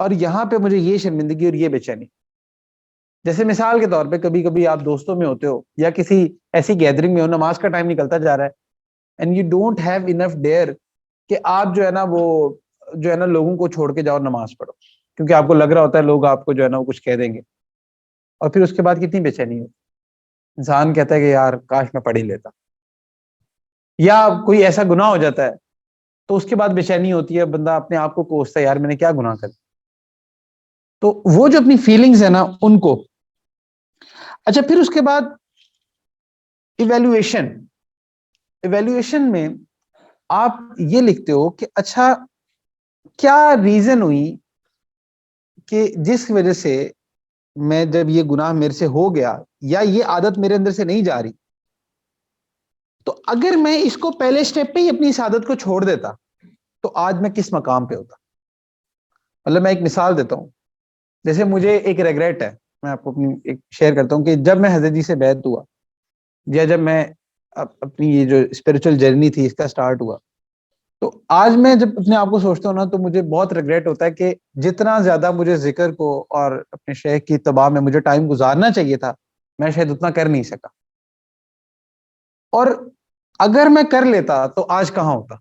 اور یہاں پہ مجھے یہ شرمندگی اور یہ بے چینی. جیسے مثال کے طور پہ کبھی کبھی آپ دوستوں میں ہوتے ہو یا کسی ایسی گیدرنگ میں ہو، نماز کا ٹائم نکلتا جا رہا ہے and you don't have enough dear کہ آپ جو ہے نا وہ جو ہے نا لوگوں کو چھوڑ کے جاؤ نماز پڑھو، کیونکہ آپ کو لگ رہا ہوتا ہے لوگ آپ کو جو ہے نا وہ کچھ کہہ دیں گے، اور پھر اس کے بعد کتنی بے چینی ہو. انسان کہتا ہے کہ یار کاش میں پڑھ ہی لیتا. یا کوئی ایسا گناہ ہو جاتا ہے تو اس کے بعد بے چینی ہوتی ہے، بندہ اپنے آپ کو کوستا ہے یار میں نے کیا گناہ کر. تو وہ جو اپنی فیلنگز ہیں نا ان کو. اچھا پھر اس کے بعد ایویلویشن میں آپ یہ لکھتے ہو کہ اچھا کیا ریزن ہوئی کہ جس وجہ سے میں جب یہ گناہ میرے سے ہو گیا یا یہ عادت میرے اندر سے نہیں جا رہی، تو اگر میں اس کو پہلے سٹیپ پہ ہی اپنی اس عادت کو چھوڑ دیتا تو آج میں کس مقام پہ ہوتا. مطلب میں ایک مثال دیتا ہوں، جیسے مجھے ایک ریگریٹ ہے میں آپ کو اپنی ایک شیئر کرتا ہوں کہ جب میں حضرت جی سے بیعت ہوا یا جب میں اپنی یہ جو اسپرچل جرنی تھی اس کا سٹارٹ ہوا، تو آج میں جب اپنے آپ کو سوچتا ہوں نا تو مجھے بہت ریگریٹ ہوتا ہے کہ جتنا زیادہ مجھے ذکر کو اور اپنے شیخ کی اتباع میں مجھے ٹائم گزارنا چاہیے تھا، میں شاید اتنا کر نہیں سکا، اور اگر میں کر لیتا تو آج کہاں ہوتا.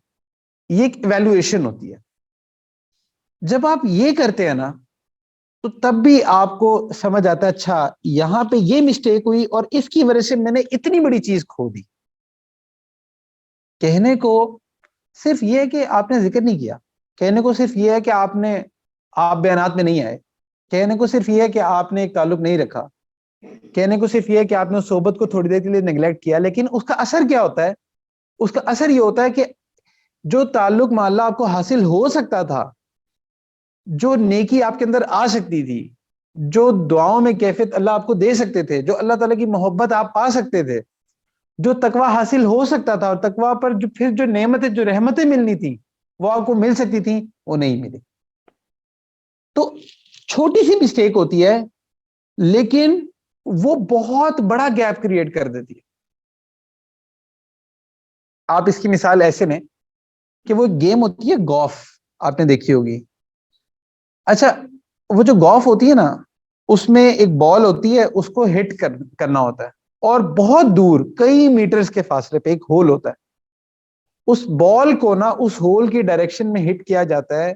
یہ ایک ایویلویشن ہوتی ہے. جب آپ یہ کرتے ہیں نا تو تب بھی آپ کو سمجھ آتا ہے اچھا یہاں پہ یہ مسٹیک ہوئی اور اس کی وجہ سے میں نے اتنی بڑی چیز کھو دی. کہنے کو صرف یہ ہے کہ آپ نے ذکر نہیں کیا، کہنے کو صرف یہ ہے کہ آپ بیانات میں نہیں آئے، کہنے کو صرف یہ ہے کہ آپ نے ایک تعلق نہیں رکھا، کہنے کو صرف یہ ہے کہ آپ نے اس صحبت کو تھوڑی دیر کے لیے نیگلیکٹ کیا، لیکن اس کا اثر کیا ہوتا ہے؟ اس کا اثر یہ ہوتا ہے کہ جو تعلق مع اللہ آپ کو حاصل ہو سکتا تھا، جو نیکی آپ کے اندر آ سکتی تھی، جو دعاؤں میں کیفیت اللہ آپ کو دے سکتے تھے، جو اللہ تعالیٰ کی محبت آپ پا سکتے تھے، جو تقوی حاصل ہو سکتا تھا، اور تقوی پر جو نعمتیں جو رحمتیں ملنی تھی وہ آپ کو مل سکتی تھیں، وہ نہیں ملی. تو چھوٹی سی مسٹیک ہوتی ہے لیکن وہ بہت بڑا گیپ کریٹ کر دیتی ہے. آپ اس کی مثال ایسے میں کہ وہ گیم ہوتی ہے گولف، آپ نے دیکھی ہوگی. اچھا وہ جو گولف ہوتی ہے نا اس میں ایک بال ہوتی ہے، اس کو ہٹ کرنا ہوتا ہے اور بہت دور کئی میٹرز کے فاصلے پہ ایک ہول ہوتا ہے. اس بال کو نا اس ہول کی ڈائریکشن میں ہٹ کیا جاتا ہے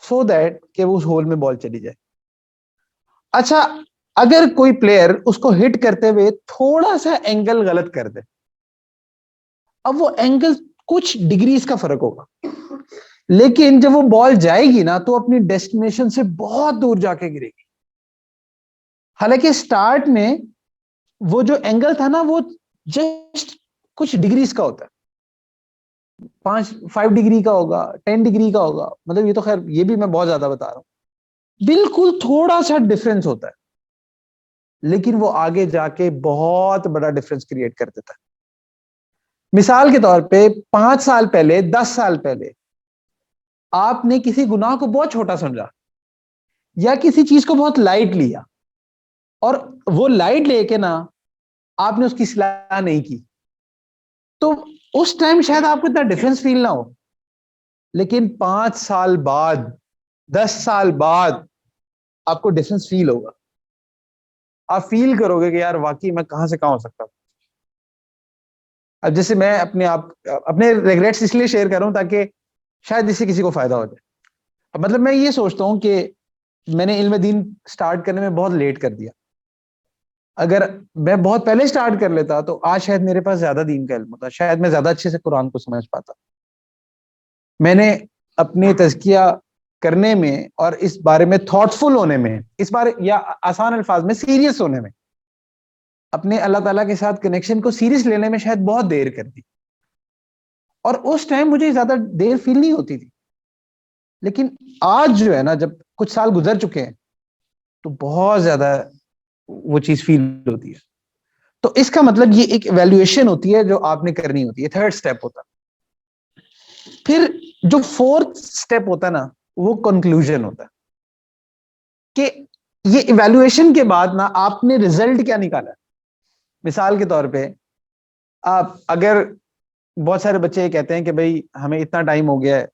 سو دیٹ کہ اس ہول میں بال چلی جائے. اچھا اگر کوئی پلیئر اس کو ہٹ کرتے ہوئے تھوڑا سا اینگل غلط کر دے، اب وہ اینگل کچھ ڈگریز کا فرق ہوگا، لیکن جب وہ بال جائے گی نا تو اپنی ڈیسٹینیشن سے بہت دور جا کے گرے گی. حالانکہ سٹارٹ میں وہ جو اینگل تھا نا وہ جسٹ کچھ ڈگریز کا ہوتا ہے، 5 ڈگری کا ہوگا، 10 ڈگری کا ہوگا، مطلب یہ تو خیر یہ بھی میں بہت زیادہ بتا رہا ہوں، بالکل تھوڑا سا ڈفرنس ہوتا ہے لیکن وہ آگے جا کے بہت بڑا ڈفرنس کریٹ کر دیتا ہے. مثال کے طور پہ 5 سال پہلے، 10 سال پہلے آپ نے کسی گناہ کو بہت چھوٹا سمجھا یا کسی چیز کو بہت لائٹ لیا، اور وہ لائٹ لے کے نا آپ نے اس کی اصلاح نہیں کی، تو اس ٹائم شاید آپ کو اتنا ڈفرنس فیل نہ ہو، لیکن 5 سال بعد، 10 سال بعد آپ کو ڈفرنس فیل ہوگا. آپ فیل کرو گے کہ یار واقعی میں کہاں سے کہاں ہو سکتا ہوں. اب جیسے میں اپنے ریگریٹس اس لیے شیئر کر رہا ہوں تاکہ شاید اس سے کسی کو فائدہ ہو جائے. اب مطلب میں یہ سوچتا ہوں کہ میں نے علم دین سٹارٹ کرنے میں بہت لیٹ کر دیا. اگر میں بہت پہلے سٹارٹ کر لیتا تو آج شاید میرے پاس زیادہ دین کا علم ہوتا، شاید میں زیادہ اچھے سے قرآن کو سمجھ پاتا. میں نے اپنے تزکیہ کرنے میں اور اس بارے میں تھاٹ فل ہونے میں، اس بارے یا آسان الفاظ میں سیریس ہونے میں، اپنے اللہ تعالیٰ کے ساتھ کنیکشن کو سیریس لینے میں شاید بہت دیر کر دی. اور اس ٹائم مجھے زیادہ دیر فیل نہیں ہوتی تھی، لیکن آج جو ہے نا جب کچھ سال گزر چکے ہیں تو بہت زیادہ وہ چیز فیل ہوتی ہے. تو اس کا مطلب یہ ایک ایویلویشن ہوتی ہے جو آپ نے کرنی ہوتی ہے، تھرڈ سٹیپ ہوتا. پھر جو فورتھ سٹیپ ہوتا ہے نا وہ کنکلوژن ہوتا ہے کہ یہ ایویلویشن کے بعد نا آپ نے ریزلٹ کیا نکالا. مثال کے طور پہ آپ اگر بہت سارے بچے یہ کہتے ہیں کہ بھائی ہمیں اتنا ٹائم ہو گیا ہے،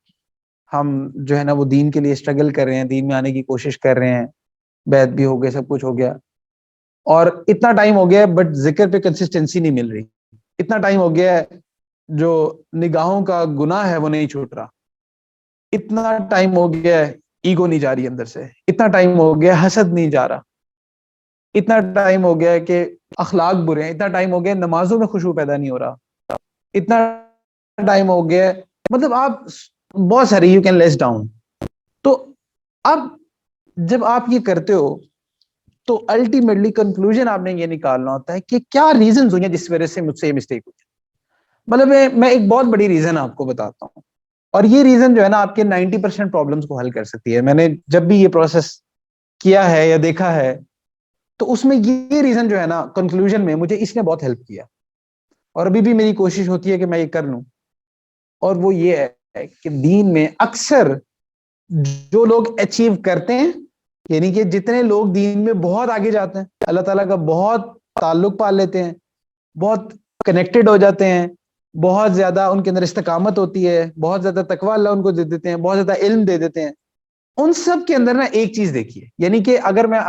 ہم جو ہے نا وہ دین کے لیے اسٹرگل کر رہے ہیں، دین میں آنے کی کوشش کر رہے ہیں، بیعت بھی ہو گیا، سب کچھ ہو گیا، اور اتنا ٹائم ہو گیا ہے بٹ ذکر پہ کنسسٹنسی نہیں مل رہی، اتنا ٹائم ہو گیا ہے جو نگاہوں کا گناہ ہے وہ نہیں چھوٹ رہا، اتنا ٹائم ہو گیا ہے ایگو نہیں جا رہی اندر سے، اتنا ٹائم ہو گیا حسد نہیں جا رہا، اتنا ٹائم ہو گیا ہے کہ اخلاق برے ہیں، اتنا ٹائم ہو گیا نمازوں میں خشوع پیدا نہیں ہو رہا، اتنا ٹائم ہو گیا، مطلب آپ بہت ساری یو کین لیس ڈاؤن. تو اب جب آپ یہ کرتے ہو تو الٹیمیٹلی کنکلوژن آپ نے یہ نکالنا ہوتا ہے کہ کیا ریزنز ہوئی ہیں جس وجہ سے مجھ سے یہ مسٹیک ہوئی. مطلب میں ایک بہت بڑی ریزن آپ کو بتاتا ہوں، اور یہ ریزن جو ہے نا آپ کے 90% پرابلمس کو حل کر سکتی ہے. میں نے جب بھی یہ پروسیس کیا ہے یا دیکھا ہے تو اس میں یہ ریزن جو ہے نا کنکلوژن میں مجھے اس نے بہت ہیلپ کیا، اور ابھی بھی میری کوشش ہوتی ہے کہ میں یہ کر لوں. اور وہ یہ ہے کہ دین میں اکثر جو لوگ اچیو کرتے ہیں یعنی کہ جتنے لوگ دین میں بہت آگے جاتے ہیں، اللہ تعالیٰ کا بہت تعلق پال لیتے ہیں، بہت کنیکٹڈ ہو جاتے ہیں، بہت زیادہ ان کے اندر استقامت ہوتی ہے، بہت زیادہ تقوی اللہ ان کو دے دیتے ہیں، بہت زیادہ علم دے دیتے ہیں، ان سب کے اندر نا ایک چیز دیکھیے، یعنی کہ اگر میں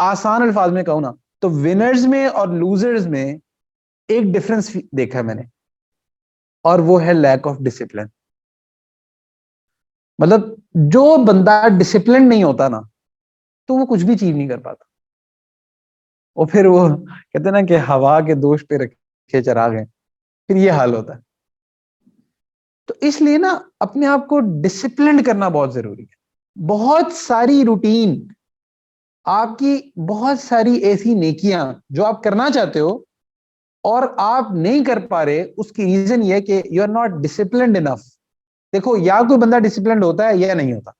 آسان الفاظ میں کہوں نا تو ونرز میں اور لوزرز میں ایک ڈفرنس دیکھا ہے میں نے، اور وہ ہے لیک آف ڈسپلن. مطلب جو بندہ ڈسپلن نہیں ہوتا نا تو وہ کچھ بھی چیز نہیں کر پاتا، اور پھر وہ کہتے ہیں نا کہ ہوا کے دوش پہ رکھے چراغ ہیں، پھر یہ حال ہوتا ہے. تو اس لیے نا اپنے آپ کو ڈسپلنڈ کرنا بہت ضروری ہے. بہت ساری روٹین، آپ کی بہت ساری ایسی نیکیاں جو آپ کرنا چاہتے ہو اور آپ نہیں کر پا رہے، اس کی ریزن یہ کہ یو آر ناٹ ڈسپلنڈ انف. دیکھو یا کوئی بندہ ڈسپلنڈ ہوتا ہے یا نہیں ہوتا،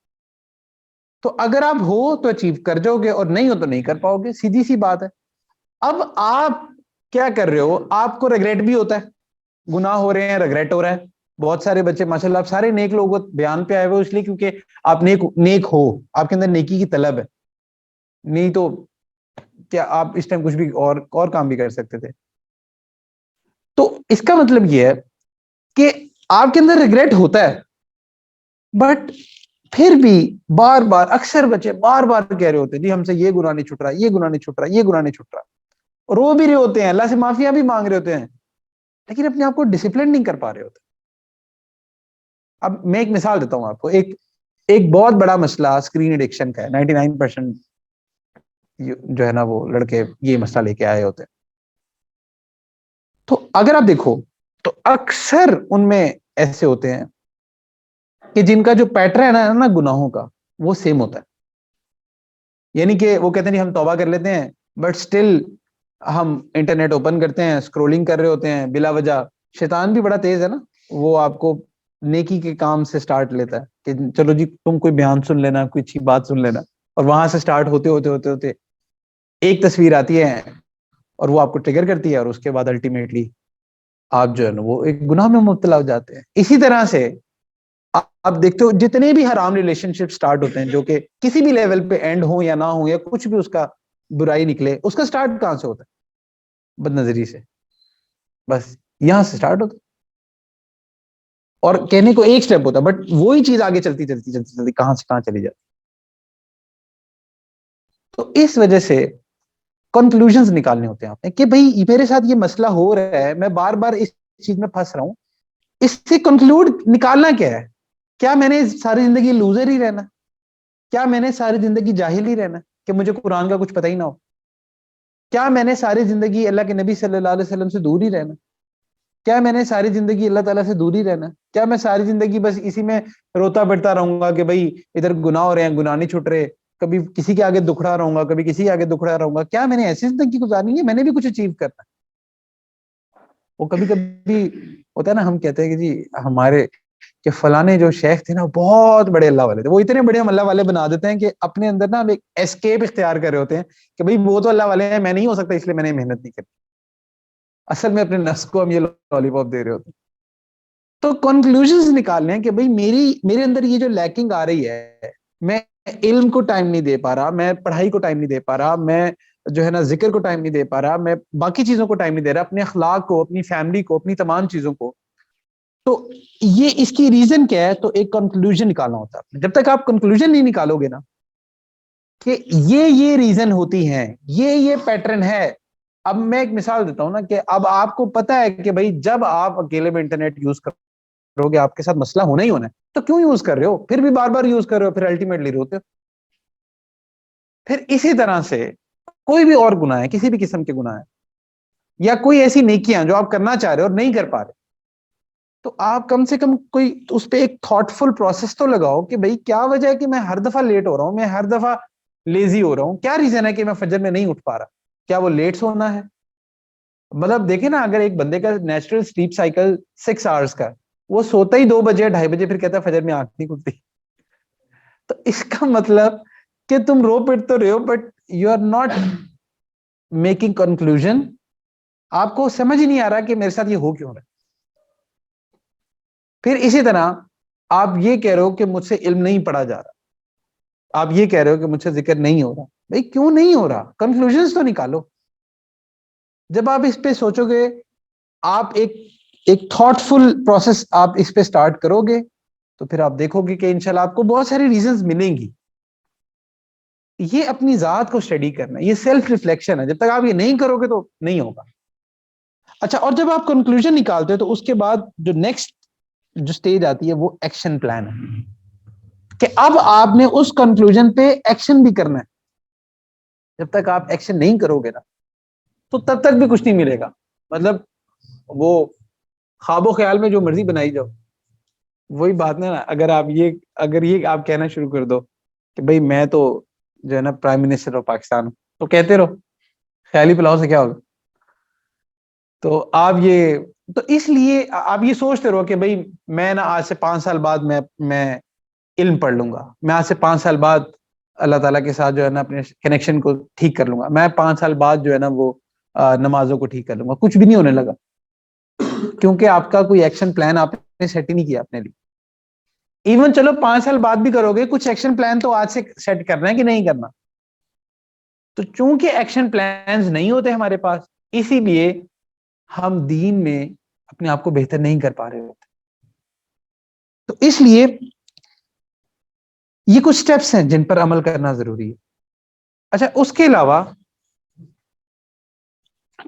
تو اگر آپ ہو تو اچیو کر جاؤ گے، اور نہیں ہو تو نہیں کر پاؤ گے، سیدھی سی بات ہے. اب آپ کیا کر رہے ہو، آپ کو ریگریٹ بھی ہوتا ہے، گناہ ہو رہے ہیں، ریگریٹ ہو رہا ہے. بہت سارے بچے ماشاءاللہ آپ سارے نیک لوگ بیان پہ آئے ہوئے اس لیے کیونکہ آپ نیک ہو، آپ کے اندر نیکی کی طلب ہے، نہیں تو کیا آپ اس ٹائم کچھ بھی اور کام بھی کر سکتے تھے. تو اس کا مطلب یہ ہے کہ آپ کے اندر ریگریٹ ہوتا ہے، بٹ پھر بھی بار بار اکثر بچے بار بار کہہ رہے ہوتے ہیں جی ہم سے یہ گناہ نہیں چھٹ رہا، یہ گناہ نہیں چھٹ رہا، یہ گناہ نہیں چھٹ رہا، رو بھی رہے ہوتے ہیں، اللہ سے معافیاں بھی مانگ رہے ہوتے ہیں، لیکن اپنے آپ کو ڈسپلن نہیں کر پا رہے ہوتے. اب میں ایک مثال دیتا ہوں آپ کو، ایک بہت بڑا مسئلہ اسکرین ایڈکشن کا ہے. 99% جو ہے نا وہ لڑکے یہ مسئلہ لے کے آئے ہوتے ہیں. تو اگر آپ دیکھو تو اکثر ان میں ایسے ہوتے ہیں کہ جن کا جو پیٹرن ہے نا گناہوں کا وہ سیم ہوتا ہے. یعنی کہ وہ کہتے ہیں ہم توبہ کر لیتے ہیں، بٹ سٹل ہم انٹرنیٹ اوپن کرتے ہیں، اسکرولنگ کر رہے ہوتے ہیں بلا وجہ. شیطان بھی بڑا تیز ہے نا، وہ آپ کو نیکی کے کام سے سٹارٹ لیتا ہے کہ چلو جی تم کوئی بیان سن لینا، کوئی اچھی بات سن لینا، اور وہاں سے سٹارٹ ہوتے ہوتے ہوتے ہوتے ایک تصویر آتی ہے اور وہ آپ کو ٹریگر کرتی ہے، اور اس کے بعد الٹیمیٹلی آپ جو ہے نا وہ ایک گناہ میں مبتلا ہو جاتے ہیں. اسی طرح سے آپ دیکھتے ہو جتنے بھی حرام ریلیشن شپ سٹارٹ ہوتے ہیں جو کہ کسی بھی لیول پہ اینڈ ہو یا نہ ہو یا کچھ بھی اس کا برائی نکلے، اس کا سٹارٹ کہاں سے ہوتا ہے؟ بد نظری سے. بس یہاں سے سٹارٹ ہوتا ہے، اور کہنے کو ایک سٹیپ ہوتا ہے بٹ وہی چیز آگے چلتی چلتی چلتی چلتی کہاں سے کہاں چلی جاتی. تو اس وجہ سے کنکلوژنز نکالنے ہوتے ہیں آپ نے کہ بھئی میرے ساتھ یہ مسئلہ ہو رہا ہے، میں بار بار اس چیز میں پھنس رہا ہوں، اس سے کنکلوڈ نکالنا کیا ہے؟ کیا میں نے ساری زندگی لوزر ہی رہنا؟ کیا میں نے ساری زندگی جاہل ہی رہنا کہ مجھے قرآن کا کچھ پتہ ہی نہ ہو؟ کیا میں نے ساری زندگی اللہ کے نبی صلی اللہ علیہ وسلم سے دور ہی رہنا؟ کیا میں نے ساری زندگی اللہ تعالیٰ سے دور ہی رہنا؟ کیا میں ساری زندگی بس اسی میں روتا پڑتا رہوں گا کہ بھئی ادھر گناہ ہو رہے ہیں، گناہ نہیں چھٹ رہے، کبھی کسی کے آگے دکھڑا رہوں گا، کبھی کسی کے آگے دکھڑا رہوں گا؟ کیا میں نے ایسی زندگی گزارنی ہے؟ میں نے بھی کچھ اچیو کرنا ہے. وہ کبھی کبھی ہوتا ہے نا، ہم کہتے ہیں کہ جی ہمارے کہ فلانے جو شیخ تھے نا بہت بڑے اللہ والے تھے، وہ اتنے بڑے ہم اللہ والے بنا دیتے ہیں کہ اپنے اندر نا ہم ایک اسکیپ اختیار کر رہے ہوتے ہیں کہ بھئی وہ تو اللہ والے ہیں، میں نہیں ہو سکتا، اس لیے میں نے محنت نہیں کرتی. اصل میں اپنے نفس کو ہم یہ لالی پاپ دے رہے ہوتے ہیں. تو کنکلوژنز نکالنے ہیں کہ بھئی میرے اندر یہ جو لیکنگ آ رہی ہے، میں علم کو ٹائم نہیں دے پا رہا، میں پڑھائی کو ٹائم نہیں دے پا رہا، میں جو ہے نا ذکر کو ٹائم نہیں دے پا رہا، میں باقی چیزوں کو ٹائم نہیں دے رہا، اپنے اخلاق کو، اپنی فیملی کو، اپنی تمام چیزوں کو. تو یہ اس کی ریزن کیا ہے؟ تو ایک کنکلوژن نکالنا ہوتا ہے. جب تک آپ کنکلوژن نہیں نکالو گے نا کہ یہ ریزن ہوتی ہیں، یہ پیٹرن ہے. اب میں ایک مثال دیتا ہوں نا کہ اب آپ کو پتا ہے کہ بھائی جب آپ اکیلے میں انٹرنیٹ یوز کرو گے آپ کے ساتھ مسئلہ ہونا ہی ہونا ہے، تو کیوں یوز کر رہے ہو؟ پھر بھی بار بار یوز کر رہے ہو، پھر الٹیمیٹلی روتے ہو. پھر اسی طرح سے کوئی بھی اور گناہ ہے، کسی بھی قسم کے گناہ ہے، یا کوئی ایسی نیکیاں جو آپ کرنا چاہ رہے ہو اور نہیں کر پا رہے، تو آپ کم سے کم کوئی اس پہ ایک تھاٹ فل پروسیس تو لگاؤ کہ بھئی کیا وجہ ہے کہ میں ہر دفعہ لیٹ ہو رہا ہوں، میں ہر دفعہ لیزی ہو رہا ہوں، کیا ریزن ہے کہ میں فجر میں نہیں اٹھ پا رہا؟ کیا وہ لیٹ سونا ہے؟ مطلب دیکھیں نا، اگر ایک بندے کا نیچرل سلیپ سائیکل 6 آورز کا ہے، وہ سوتا ہی 2 بجے 2:30 بجے، پھر کہتا ہے فجر میں آنکھ نہیں کھلتی. تو اس کا مطلب کہ تم رو پٹ تو رہے ہو but you are not making conclusion. آپ کو سمجھ ہی نہیں آ رہا کہ میرے ساتھ یہ ہو کیوں رہا ہے. پھر اسی طرح آپ یہ کہہ رہے ہو کہ مجھ سے علم نہیں پڑھا جا رہا، آپ یہ کہہ رہے ہو کہ مجھ سے ذکر نہیں ہو رہا، بھائی کیوں نہیں ہو رہا؟ کنکلوژنز تو نکالو. جب آپ اس پہ سوچو گے، آپ ایک تھاٹ فل پروسیس آپ اس پہ سٹارٹ کرو گے، تو پھر آپ دیکھو گے کہ انشاءاللہ آپ کو بہت ساری ریزنز ملیں گی. یہ اپنی ذات کو اسٹڈی کرنا، یہ سیلف ریفلیکشن ہے. جب تک آپ یہ نہیں کرو گے تو نہیں ہوگا. اچھا، اور جب آپ کنکلوژن نکالتے ہو تو اس کے بعد جو نیکسٹ جو سٹیج آتی ہے وہ ایکشن پلان ہے، کہ اب آپ نے اس کنکلوژن پہ ایکشن بھی کرنا ہے. جب تک آپ ایکشن نہیں کرو گے نا تو تب تک بھی کچھ نہیں ملے گا. مطلب وہ خواب و خیال میں جو مرضی بنائی جاؤ، وہی بات نا. اگر یہ آپ کہنا شروع کر دو کہ بھئی میں تو جو ہے نا پرائم منسٹر آف پاکستان ہوں، تو کہتے رہو، خیالی پلاؤ سے کیا ہوگا؟ تو اس لیے آپ یہ سوچتے رہو کہ بھئی میں نا آج سے 5 سال بعد میں علم پڑھ لوں گا، میں آج سے 5 سال بعد اللہ تعالیٰ کے ساتھ جو ہے نا اپنے کنیکشن کو ٹھیک کر لوں گا، میں 5 سال بعد جو ہے نا وہ نمازوں کو ٹھیک کر لوں گا. کچھ بھی نہیں ہونے لگا، کیونکہ آپ کا کوئی ایکشن پلان آپ نے سیٹ ہی نہیں کیا اپنے لیے. ایون چلو 5 سال بعد بھی کرو گے، کچھ ایکشن پلان تو آج سے سیٹ کرنا ہے کہ نہیں کرنا. تو چونکہ ایکشن پلانز نہیں ہوتے ہمارے پاس، اسی لیے ہم دین میں اپنے آپ کو بہتر نہیں کر پا رہے ہوتے. تو اس لیے یہ کچھ سٹیپس ہیں جن پر عمل کرنا ضروری ہے. اچھا، اس کے علاوہ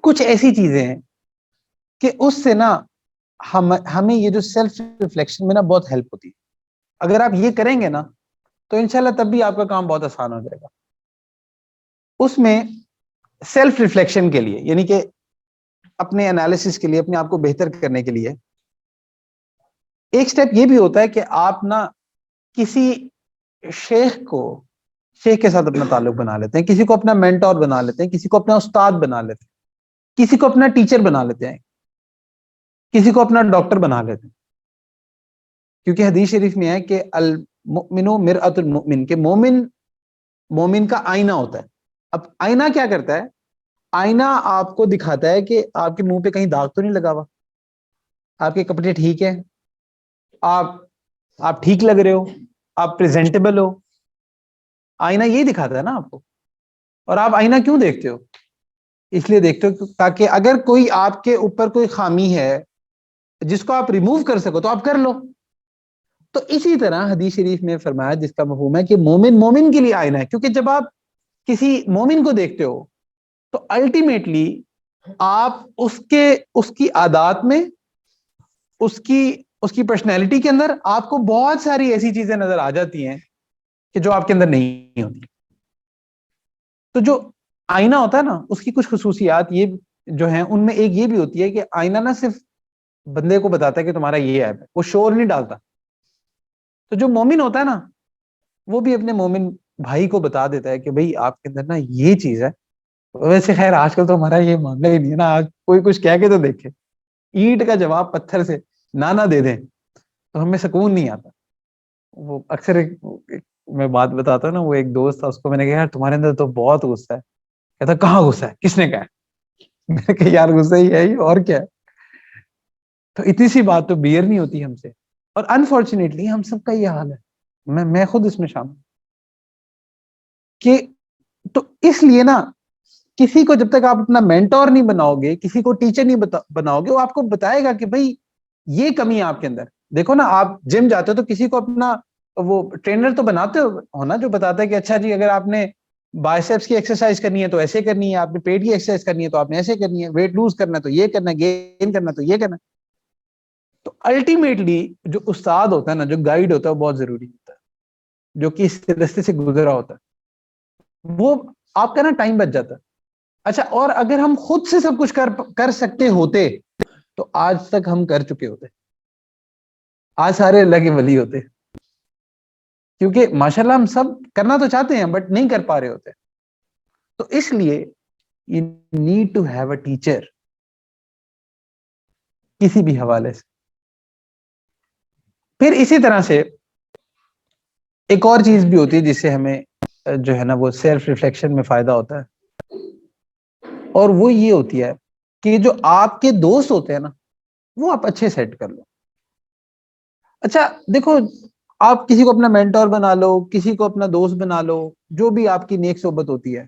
کچھ ایسی چیزیں ہیں کہ اس سے نا ہمیں یہ جو سیلف ریفلیکشن میں نا بہت ہیلپ ہوتی ہے. اگر آپ یہ کریں گے نا تو انشاءاللہ تب بھی آپ کا کام بہت آسان ہو جائے گا. اس میں سیلف ریفلیکشن کے لیے، یعنی کہ اپنے انالیسس کے لیے، اپنے آپ کو بہتر کرنے کے لیے، ایک سٹیپ یہ بھی ہوتا ہے کہ آپ نا کسی شیخ کے ساتھ اپنا تعلق بنا لیتے ہیں، کسی کو اپنا مینٹور بنا لیتے ہیں، کسی کو اپنا استاد بنا لیتے ہیں، کسی کو اپنا ٹیچر بنا لیتے ہیں، کسی کو اپنا ڈاکٹر بنا لیتے ہیں. کیونکہ حدیث شریف میں ہے کہ المؤمن مرآۃ المؤمن، کہ مومن کا آئینہ ہوتا ہے. اب آئینہ کیا کرتا ہے؟ آئینہ آپ کو دکھاتا ہے کہ آپ کے منہ پہ کہیں داغ تو نہیں لگا ہوا، آپ کے کپڑے ٹھیک ہیں، آپ ٹھیک لگ رہے ہو، آپ پریزنٹیبل ہو. آئینہ یہ دکھاتا ہے نا آپ کو. اور آپ آئینہ کیوں دیکھتے ہو؟ اس لیے دیکھتے ہو تاکہ اگر کوئی آپ کے اوپر کوئی خامی ہے جس کو آپ ریموو کر سکو تو آپ کر لو. تو اسی طرح حدیث شریف میں فرمایا، جس کا مفہوم ہے کہ مومن کے لیے آئینہ ہے. کیونکہ جب آپ کسی مومن کو دیکھتے ہو تو الٹیمیٹلی آپ اس کی عادات میں، اس کی پرسنالٹی کے اندر آپ کو بہت ساری ایسی چیزیں نظر آ جاتی ہیں کہ جو آپ کے اندر نہیں ہوتی. تو جو آئینہ ہوتا ہے نا، اس کی کچھ خصوصیات یہ جو ہیں، ان میں ایک یہ بھی ہوتی ہے کہ آئینہ نہ صرف بندے کو بتاتا ہے کہ تمہارا یہ ایپ ہے، وہ شور نہیں ڈالتا. تو جو مومن ہوتا ہے نا، وہ بھی اپنے مومن بھائی کو بتا دیتا ہے کہ بھئی آپ کے اندر نا یہ چیز ہے. ویسے خیر آج کل تو ہمارا یہ معاملہ ہی نہیں ہے نا. آج کوئی کچھ کہہ کے تو دیکھے، اینٹ کا جواب پتھر سے نہ دے دیں تو ہمیں سکون نہیں آتا. وہ اکثر میں بات بتاتا ہوں نا، وہ ایک دوست تھا، اس کو میں نے کہا یار تمہارے اندر تو بہت غصہ ہے. کہتا کہاں غصہ ہے؟ کس نے کہا؟ میں نے کہا یار غصہ ہی ہے ہی، اور کیا ہے. تو اتنی سی بات تو بیئر نہیں ہوتی ہم سے. اور انفارچونیٹلی ہم سب کا یہ حال ہے، میں خود اس میں شامل کہ تو اس لیے نا کسی کو جب تک آپ اپنا مینٹور نہیں بناؤ گے، کسی کو ٹیچر نہیں بناؤ گے، وہ آپ کو بتائے گا کہ بھئی یہ کمی ہے آپ کے اندر. دیکھو نا، آپ جم جاتے ہو تو کسی کو اپنا وہ ٹرینر تو بناتے ہو نا، جو بتاتا ہے کہ اچھا جی اگر آپ نے بائسیپس کی ایکسرسائز کرنی ہے تو ایسے کرنی ہے، آپ نے پیٹ کی ایکسرسائز کرنی ہے تو آپ نے ایسے کرنی ہے، ویٹ لوز کرنا ہے تو یہ کرنا ہے، گین کرنا ہے تو یہ کرنا ہے. تو الٹیمیٹلی جو استاد ہوتا ہے نا، جو گائیڈ ہوتا ہے، وہ بہت ضروری ہوتا ہے، جو کہ اس راستے سے گزرا ہوتا ہے. وہ آپ کا نا ٹائم بچ جاتا ہے. اچھا، اور اگر ہم خود سے سب کچھ کر سکتے ہوتے تو آج تک ہم کر چکے ہوتے. آج سارے اللہ کے ولی ہوتے، کیونکہ ماشاءاللہ ہم سب کرنا تو چاہتے ہیں بٹ نہیں کر پا رہے ہوتے. تو اس لیے you need to have a teacher کسی بھی حوالے سے. پھر اسی طرح سے ایک اور چیز بھی ہوتی ہے جس سے ہمیں جو ہے نا وہ سیلف ریفلیکشن میں فائدہ ہوتا ہے، اور وہ یہ ہوتی ہے کہ جو آپ کے دوست ہوتے ہیں نا، وہ آپ اچھے سیٹ کر لو. اچھا دیکھو، آپ کسی کو اپنا مینٹور بنا لو, کسی کو اپنا دوست بنا لو, جو بھی آپ کی نیک صحبت ہوتی ہے.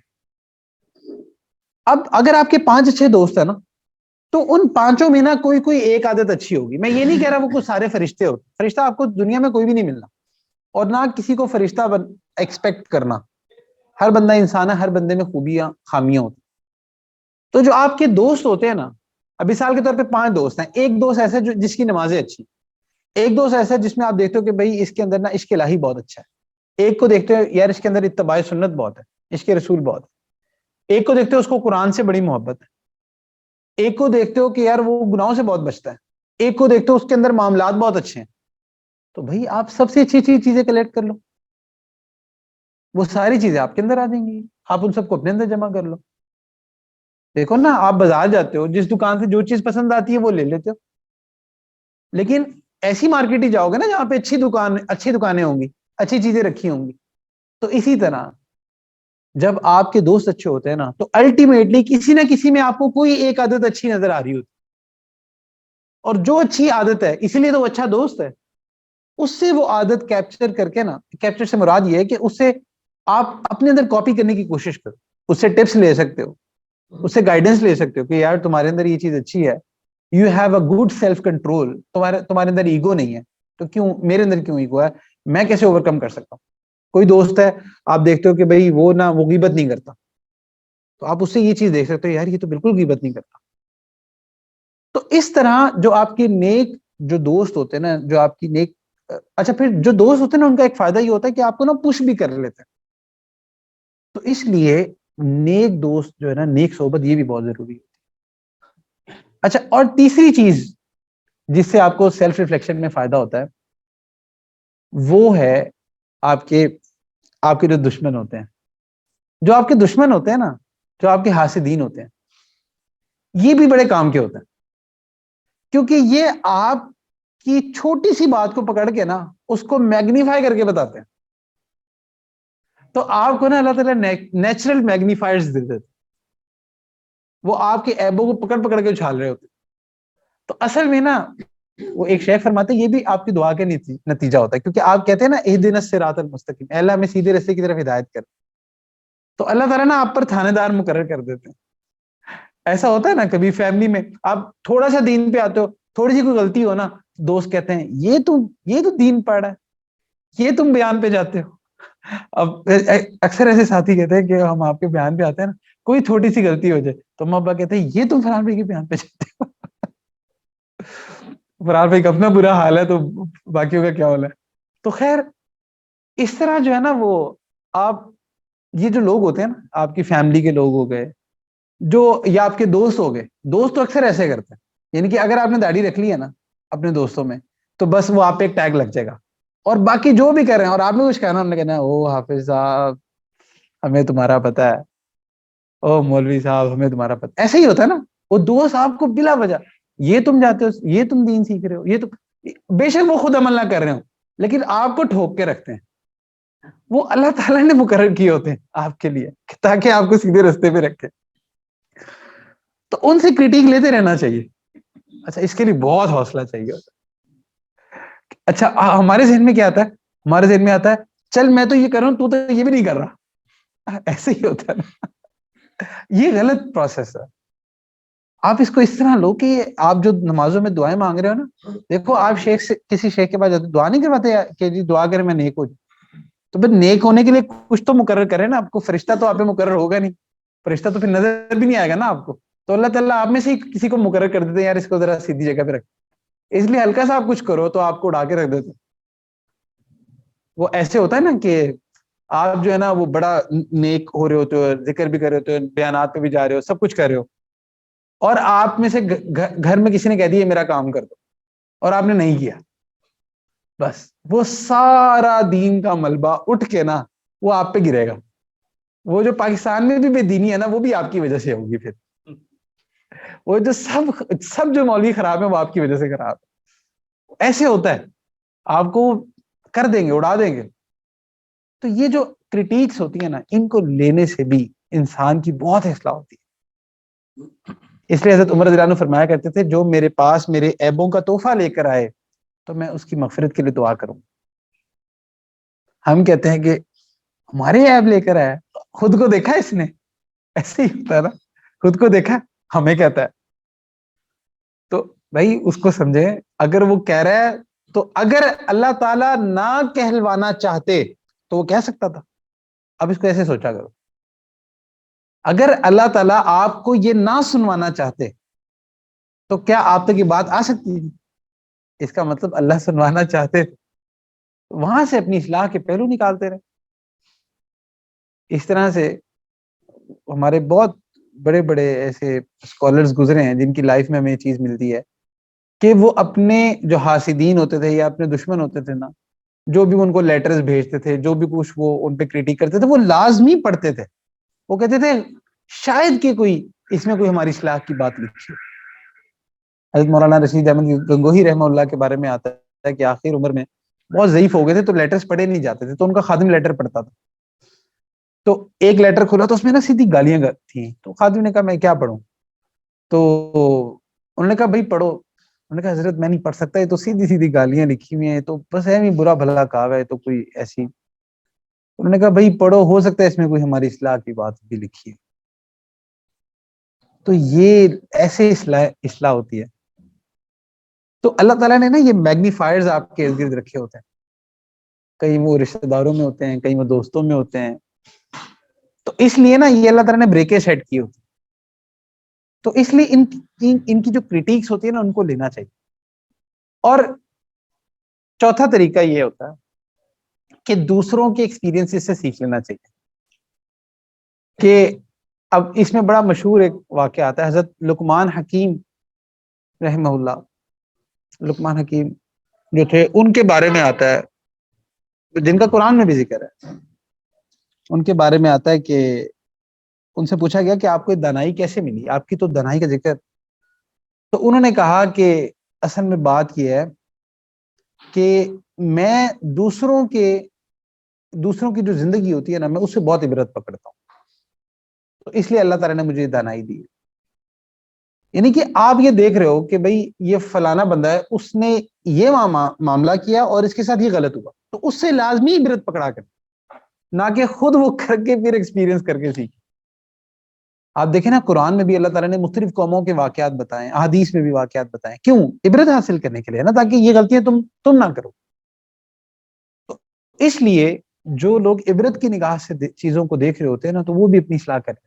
اب اگر آپ کے 5 اچھے دوست ہیں نا, تو ان 5 میں نا کوئی کوئی ایک عادت اچھی ہوگی. میں یہ نہیں کہہ رہا وہ کچھ سارے فرشتے ہوتے, فرشتہ آپ کو دنیا میں کوئی بھی نہیں ملنا, اور نہ کسی کو فرشتہ ایکسپیکٹ کرنا. ہر بندہ انسان ہے, ہر بندے میں خوبیاں خامیاں ہوتی. تو جو آپ کے دوست ہوتے ہیں نا, اب مثال کے طور پہ 5 دوست ہیں, ایک دوست ایسا جو جس کی نمازیں اچھی, ایک دوست ایسا جس میں آپ دیکھتے ہو کہ بھائی اس کے اندر نا عشق الہی بہت اچھا ہے, ایک کو دیکھتے ہو یار اس کے اندر اتباع سنت بہت ہے, عشق رسول بہت ہے, ایک کو دیکھتے ہو اس کو قرآن سے بڑی محبت ہے, ایک کو دیکھتے ہو کہ یار وہ گناہوں سے بہت بچتا ہے, ایک کو دیکھتے ہو اس کے اندر معاملات بہت اچھے ہیں. تو بھائی آپ سب سے اچھی اچھی چیزیں کلیکٹ کر لو, وہ ساری چیزیں آپ کے اندر آ جائیں گی, آپ ان سب کو اپنے اندر جمع کر لو. دیکھو نا, آپ بازار جاتے ہو, جس دکان سے جو چیز پسند آتی ہے وہ لے لیتے ہو, لیکن ایسی مارکیٹ ہی جاؤ گے نا جہاں پہ اچھی دکانیں ہوں گی, اچھی چیزیں رکھی ہوں گی. تو اسی طرح جب آپ کے دوست اچھے ہوتے ہیں نا, تو الٹیمیٹلی کسی نہ کسی میں آپ کو کوئی ایک عادت اچھی نظر آ رہی ہوتی, اور جو اچھی عادت ہے اسی لیے تو وہ اچھا دوست ہے. اس سے وہ عادت کیپچر کر کے نا, کیپچر سے مراد یہ ہے کہ اس سے آپ اپنے اندر کاپی کرنے کی کوشش کرو, اس سے ٹپس لے سکتے ہو, اس سے گائیڈنس لے سکتے ہو کہ یار تمہارے اندر یہ چیز اچھی ہے, you have a good self control, تمہارے اندر ایگو نہیں ہے, تو کیوں میرے اندر کیوں ایگو ہے, میں کیسے اوور کم کر سکتا ہوں. کوئی دوست ہے آپ دیکھتے ہو کہ بھائی وہ غیبت نہیں کرتا, تو آپ اس سے یہ چیز دیکھ سکتے ہو یار یہ تو بالکل غیبت نہیں کرتا. تو اس طرح جو آپ کے نیک جو دوست ہوتے ہیں نا, جو آپ کی نیک, اچھا پھر جو دوست ہوتے ہیں نا ان کا ایک فائدہ یہ ہوتا ہے کہ آپ کو نا پش بھی کر لیتے ہیں. تو اس لیے نیک دوست جو ہے نا, نیک صحبت یہ بھی بہت ضروری ہے. اچھا, اور تیسری چیز جس سے آپ کو سیلف ریفلیکشن میں فائدہ ہوتا ہے, وہ ہے آپ کے جو دشمن ہوتے ہیں. جو آپ کے دشمن ہوتے ہیں نا, جو آپ کے حاسدین ہوتے ہیں, یہ بھی بڑے کام کے ہوتے ہیں, کیونکہ یہ آپ کی چھوٹی سی بات کو پکڑ کے نا اس کو میگنیفائی کر کے بتاتے ہیں. تو آپ کو نا اللہ تعالیٰ نیچرل میگنیفائرز دے دیتے, وہ آپ کے ایبوں کو پکڑ پکڑ کے اچھال رہے ہوتے. تو اصل میں نا وہ ایک شیخ فرماتے ہیں یہ بھی آپ کی دعا کا نتیجہ ہوتا ہے, کیونکہ آپ کہتے ہیں نا اہدنا الصراط المستقیم, اے اللہ ہمیں سیدھے راستے کی طرف ہدایت کر. تو اللہ تعالیٰ نا آپ پر تھانے دار مقرر کر دیتے ہیں. ایسا ہوتا ہے نا کبھی فیملی میں آپ تھوڑا سا دین پہ آتے ہو, تھوڑی سی کوئی غلطی ہو نا, دوست کہتے ہیں یہ تو دین پڑھ رہا ہے, یہ تم بیان پہ جاتے ہو. اب اکثر ایسے ساتھی کہتے ہیں کہ ہم آپ کے بیان پہ آتے ہیں نا, کوئی چھوٹی سی غلطی ہو جائے تو ابا کہتے ہیں یہ تم فرحان بھائی کے بیان پہ جاتے ہو. فرحان بھائی کا اپنا برا حال ہے تو باقیوں کا کیا حال ہے. تو خیر اس طرح جو ہے نا, وہ آپ یہ جو لوگ ہوتے ہیں نا, آپ کی فیملی کے لوگ ہو گئے, جو یا آپ کے دوست ہو گئے, دوست تو اکثر ایسے کرتے ہیں, یعنی کہ اگر آپ نے داڑھی رکھ لی ہے نا اپنے دوستوں میں, تو بس وہ آپ پہ ایک ٹیگ لگ جائے گا, اور باقی جو بھی کر رہے ہیں اور آپ نے کچھ کہنا, انہوں نے کہنا او حافظ صاحب ہمیں تمہارا پتہ ہے, او مولوی صاحب ہمیں تمہارا پتہ. ایسے ہی ہوتا ہے نا, وہ دوست آپ کو بلا وجہ یہ تم جاتے ہو, یہ تم دین سیکھ رہے ہو, یہ تو بے شک وہ خود عمل نہ کر رہے ہو, لیکن آپ کو ٹھوک کے رکھتے ہیں. وہ اللہ تعالیٰ نے مقرر کیے ہوتے ہیں آپ کے لیے تاکہ آپ کو سیدھے رستے پہ رکھے. تو ان سے کرٹیک لیتے رہنا چاہیے. اچھا, اس کے لیے بہت حوصلہ چاہیے ہوتا ہے. اچھا, ہمارے ذہن میں کیا آتا ہے, ہمارے ذہن میں آتا ہے چل میں تو یہ کر رہا ہوں, تو یہ بھی نہیں کر رہا. ایسے ہی ہوتا ہے نا, یہ غلط پروسیس ہے. آپ اس کو اس طرح لو کہ آپ جو نمازوں میں دعائیں مانگ رہے ہو نا, دیکھو آپ شیخ سے کسی شیخ کے پاس جاتے دعا نہیں کرواتے کہ جی دعا کرے میں نیک ہو جاؤں, تو پھر نیک ہونے کے لیے کچھ تو مقرر کرے نا. آپ کو فرشتہ تو آپ پہ مقرر ہوگا نہیں, فرشتہ تو پھر نظر بھی نہیں آئے گا نا آپ کو. تو اللہ تعالیٰ آپ میں سے کسی کو مقرر کر دیتے ہیں, یار اس کو ذرا سیدھی جگہ پہ رکھ, اس لیے ہلکا سا آپ کچھ کرو تو آپ کو اڑا کے رکھ دیتے. وہ ایسے ہوتا ہے نا کہ آپ جو ہے نا وہ بڑا نیک ہو رہے ہوتے ہو, ذکر بھی کر رہے ہوتے ہو, بیانات پہ بھی جا رہے ہو, سب کچھ کر رہے ہو, اور آپ میں سے گھر میں کسی نے کہہ دیا میرا کام کر دو, اور آپ نے نہیں کیا, بس وہ سارا دین کا ملبہ اٹھ کے نا وہ آپ پہ گرے گا. وہ جو پاکستان میں بھی بے دینی ہے نا, وہ بھی آپ کی وجہ سے ہوگی. پھر وہ جو سب جو مولوی خراب ہے وہ آپ کی وجہ سے خراب ہے. ایسے ہوتا ہے, آپ کو کر دیں گے, اڑا دیں گے. تو یہ جو کرٹیکس ہوتی ہیں نا, ان کو لینے سے بھی انسان کی بہت اصلاح ہوتی ہے. اس لیے حضرت عمر رضی اللہ عنہ فرمایا کرتے تھے جو میرے پاس میرے عیبوں کا تحفہ لے کر آئے تو میں اس کی مغفرت کے لیے دعا کروں. ہم کہتے ہیں کہ ہمارے ایپ لے کر آیا, خود کو دیکھا اس نے, ایسے ہی ہوتا ہے نا, خود کو دیکھا ہمیں کہتا ہے. تو بھائی اس کو سمجھے, اگر وہ کہہ رہا ہے تو اگر اللہ تعالیٰ نہ کہلوانا چاہتے تو وہ کہہ سکتا تھا. اب اس کو ایسے سوچا کرو, اگر اللہ تعالیٰ آپ کو یہ نہ سنوانا چاہتے تو کیا آپ تک یہ بات آ سکتی تھی؟ اس کا مطلب اللہ سنوانا چاہتے, وہاں سے اپنی اصلاح کے پہلو نکالتے رہے. اس طرح سے ہمارے بہت بڑے بڑے ایسے اسکالرز گزرے ہیں جن کی لائف میں ہمیں یہ چیز ملتی ہے کہ وہ اپنے جو حاسدین ہوتے تھے یا اپنے دشمن ہوتے تھے نا, جو بھی ان کو لیٹرز بھیجتے تھے, جو بھی کچھ وہ ان پہ کریٹک کرتے تھے, وہ لازمی پڑھتے تھے. وہ کہتے تھے شاید کہ کوئی اس میں کوئی ہماری اصلاح کی بات لکھی. حضرت مولانا رشید احمد گنگوہی رحمہ اللہ کے بارے میں آتا ہے کہ آخر عمر میں بہت ضعیف ہو گئے تھے, تو لیٹرز پڑھے نہیں جاتے تھے, تو ان کا خادم لیٹر پڑھتا تھا. تو ایک لیٹر کھولا تو اس میں نا سیدھی گالیاں تھیں. تو خادم نے کہا میں کیا پڑھوں؟ تو انہوں نے کہا بھائی پڑھو. انہوں نے کہا حضرت میں نہیں پڑھ سکتا, یہ تو سیدھی سیدھی گالیاں لکھی ہوئی ہیں, تو بس ہے برا بھلا کہا ہے, تو کوئی ایسی. انہوں نے کہا بھائی پڑھو, ہو سکتا ہے اس میں کوئی ہماری اصلاح کی بات بھی لکھی ہے. تو یہ ایسے اصلاح ہوتی ہے. تو اللہ تعالیٰ نے نا یہ میگنیفائرز آپ کے ارد گرد رکھے ہوتے ہیں, کہیں وہ رشتہ داروں میں ہوتے ہیں, کہیں وہ دوستوں میں ہوتے ہیں. تو اس لیے نا یہ اللہ تعالیٰ نے بریکیں سیٹ کی ہوتی, تو اس لیے ان کی جو کریٹیکس ہوتی ہے نا ان کو لینا چاہیے. اور چوتھا طریقہ یہ ہوتا ہے کہ دوسروں کے ایکسپیرینس سے سیکھ لینا چاہیے. کہ اب اس میں بڑا مشہور ایک واقعہ آتا ہے, حضرت لقمان حکیم رحمہ اللہ, لقمان حکیم جو تھے ان کے بارے میں آتا ہے, جن کا قرآن میں بھی ذکر ہے. ان کے بارے میں آتا ہے کہ ان سے پوچھا گیا کہ آپ کو دانائی کیسے ملی, آپ کی تو دانائی کا ذکر. تو انہوں نے کہا کہ اصل میں بات یہ ہے کہ میں دوسروں کی جو زندگی ہوتی ہے نا, میں اس سے بہت عبرت پکڑتا ہوں, تو اس لیے اللہ تعالیٰ نے مجھے دانائی دی. یعنی کہ آپ یہ دیکھ رہے ہو کہ بھئی یہ فلانا بندہ ہے, اس نے یہ معاملہ کیا اور اس کے ساتھ یہ غلط ہوا, تو اس سے لازمی عبرت پکڑا کر, نہ کہ خود وہ کر کے پھر ایکسپیرینس کر کے سیکھ. آپ دیکھیں نا قرآن میں بھی اللہ تعالیٰ نے مختلف قوموں کے واقعات بتائے, احادیث میں بھی واقعات بتائے. کیوں؟ عبرت حاصل کرنے کے لیے نا, تاکہ یہ غلطیاں تم نہ کرو. تو اس لیے جو لوگ عبرت کی نگاہ سے چیزوں کو دیکھ رہے ہوتے ہیں نا, تو وہ بھی اپنی اصلاح کریں.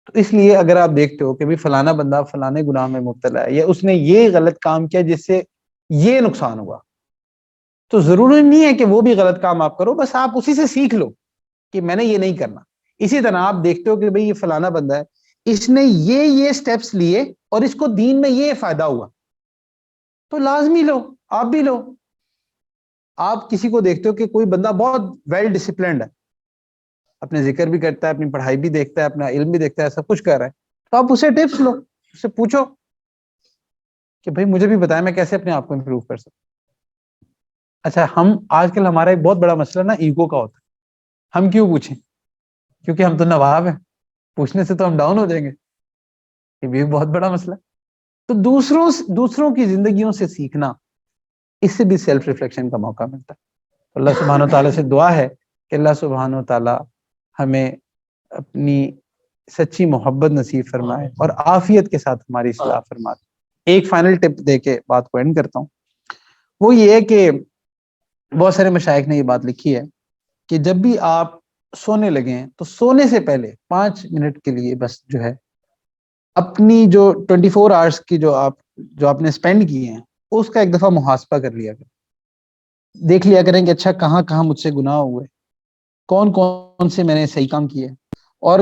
تو اس لیے اگر آپ دیکھتے ہو کہ بھی فلانا بندہ فلانے گناہ میں مبتلا ہے, یا اس نے یہ غلط کام کیا جس سے یہ نقصان ہوا, تو ضروری نہیں ہے کہ وہ بھی غلط کام آپ کرو, بس آپ اسی سے سیکھ لو کہ میں نے یہ نہیں کرنا. اسی طرح آپ دیکھتے ہو کہ بھئی یہ فلانا بندہ ہے, اس نے یہ سٹیپس لیے اور اس کو دین میں یہ فائدہ ہوا, تو لازمی لو, آپ بھی لو. آپ کسی کو دیکھتے ہو کہ کوئی بندہ بہت ویل ڈسپلنڈ ہے, اپنے ذکر بھی کرتا ہے, اپنی پڑھائی بھی دیکھتا ہے, اپنا علم بھی دیکھتا ہے, سب کچھ کر رہا ہے, تو آپ اسے ٹپس لو, اس سے پوچھو کہ بھئی مجھے بھی بتائیں میں کیسے اپنے آپ کو امپروو کر سکتا. اچھا, ہم آج کل ہمارا ایک بہت بڑا مسئلہ نا ایگو کا ہوتا ہے. ہم کیوں پوچھیں؟ کیونکہ ہم تو نواب ہیں, پوچھنے سے تو ہم ڈاؤن ہو جائیں گے. یہ بھی بہت بڑا مسئلہ. تو دوسروں کی زندگیوں سے سیکھنا, اس سے بھی سیلف ریفلیکشن کا موقع ملتا ہے. اللہ سبحانہ و تعالیٰ سے دعا ہے کہ اللہ سبحانہ و تعالیٰ ہمیں اپنی سچی محبت نصیب فرمائے اور عافیت کے ساتھ ہماری اصلاح فرمائے. ایک فائنل ٹپ دے کے بات کو اینڈ کرتا ہوں. وہ یہ ہے کہ بہت سارے مشائخ نے یہ بات لکھی ہے کہ جب بھی آپ سونے لگیں تو سونے سے پہلے 5 منٹ کے لیے بس جو ہے اپنی جو 24 آورس کی جو آپ نے اسپینڈ کی ہیں, اس کا ایک دفعہ محاسبہ کر لیا کریں. دیکھ لیا کریں کہ اچھا کہاں کہاں مجھ سے گناہ ہوئے, کون کون سے میں نے صحیح کام کیے, اور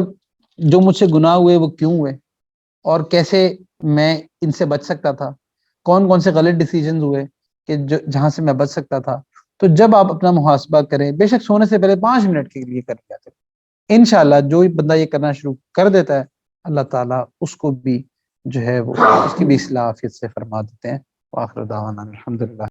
جو مجھ سے گناہ ہوئے وہ کیوں ہوئے, اور کیسے میں ان سے بچ سکتا تھا, کون کون سے غلط ڈیسیجنز ہوئے کہ جہاں سے میں بچ سکتا تھا. تو جب آپ اپنا محاسبہ کریں, بے شک سونے سے پہلے 5 منٹ کے لیے کر لیا کریں. انشاءاللہ جو بندہ یہ کرنا شروع کر دیتا ہے, اللہ تعالیٰ اس کو بھی جو ہے وہ اس کی بھی اصلاح عافیت سے فرما دیتے ہیں. وآخر دعوانا الحمدللہ.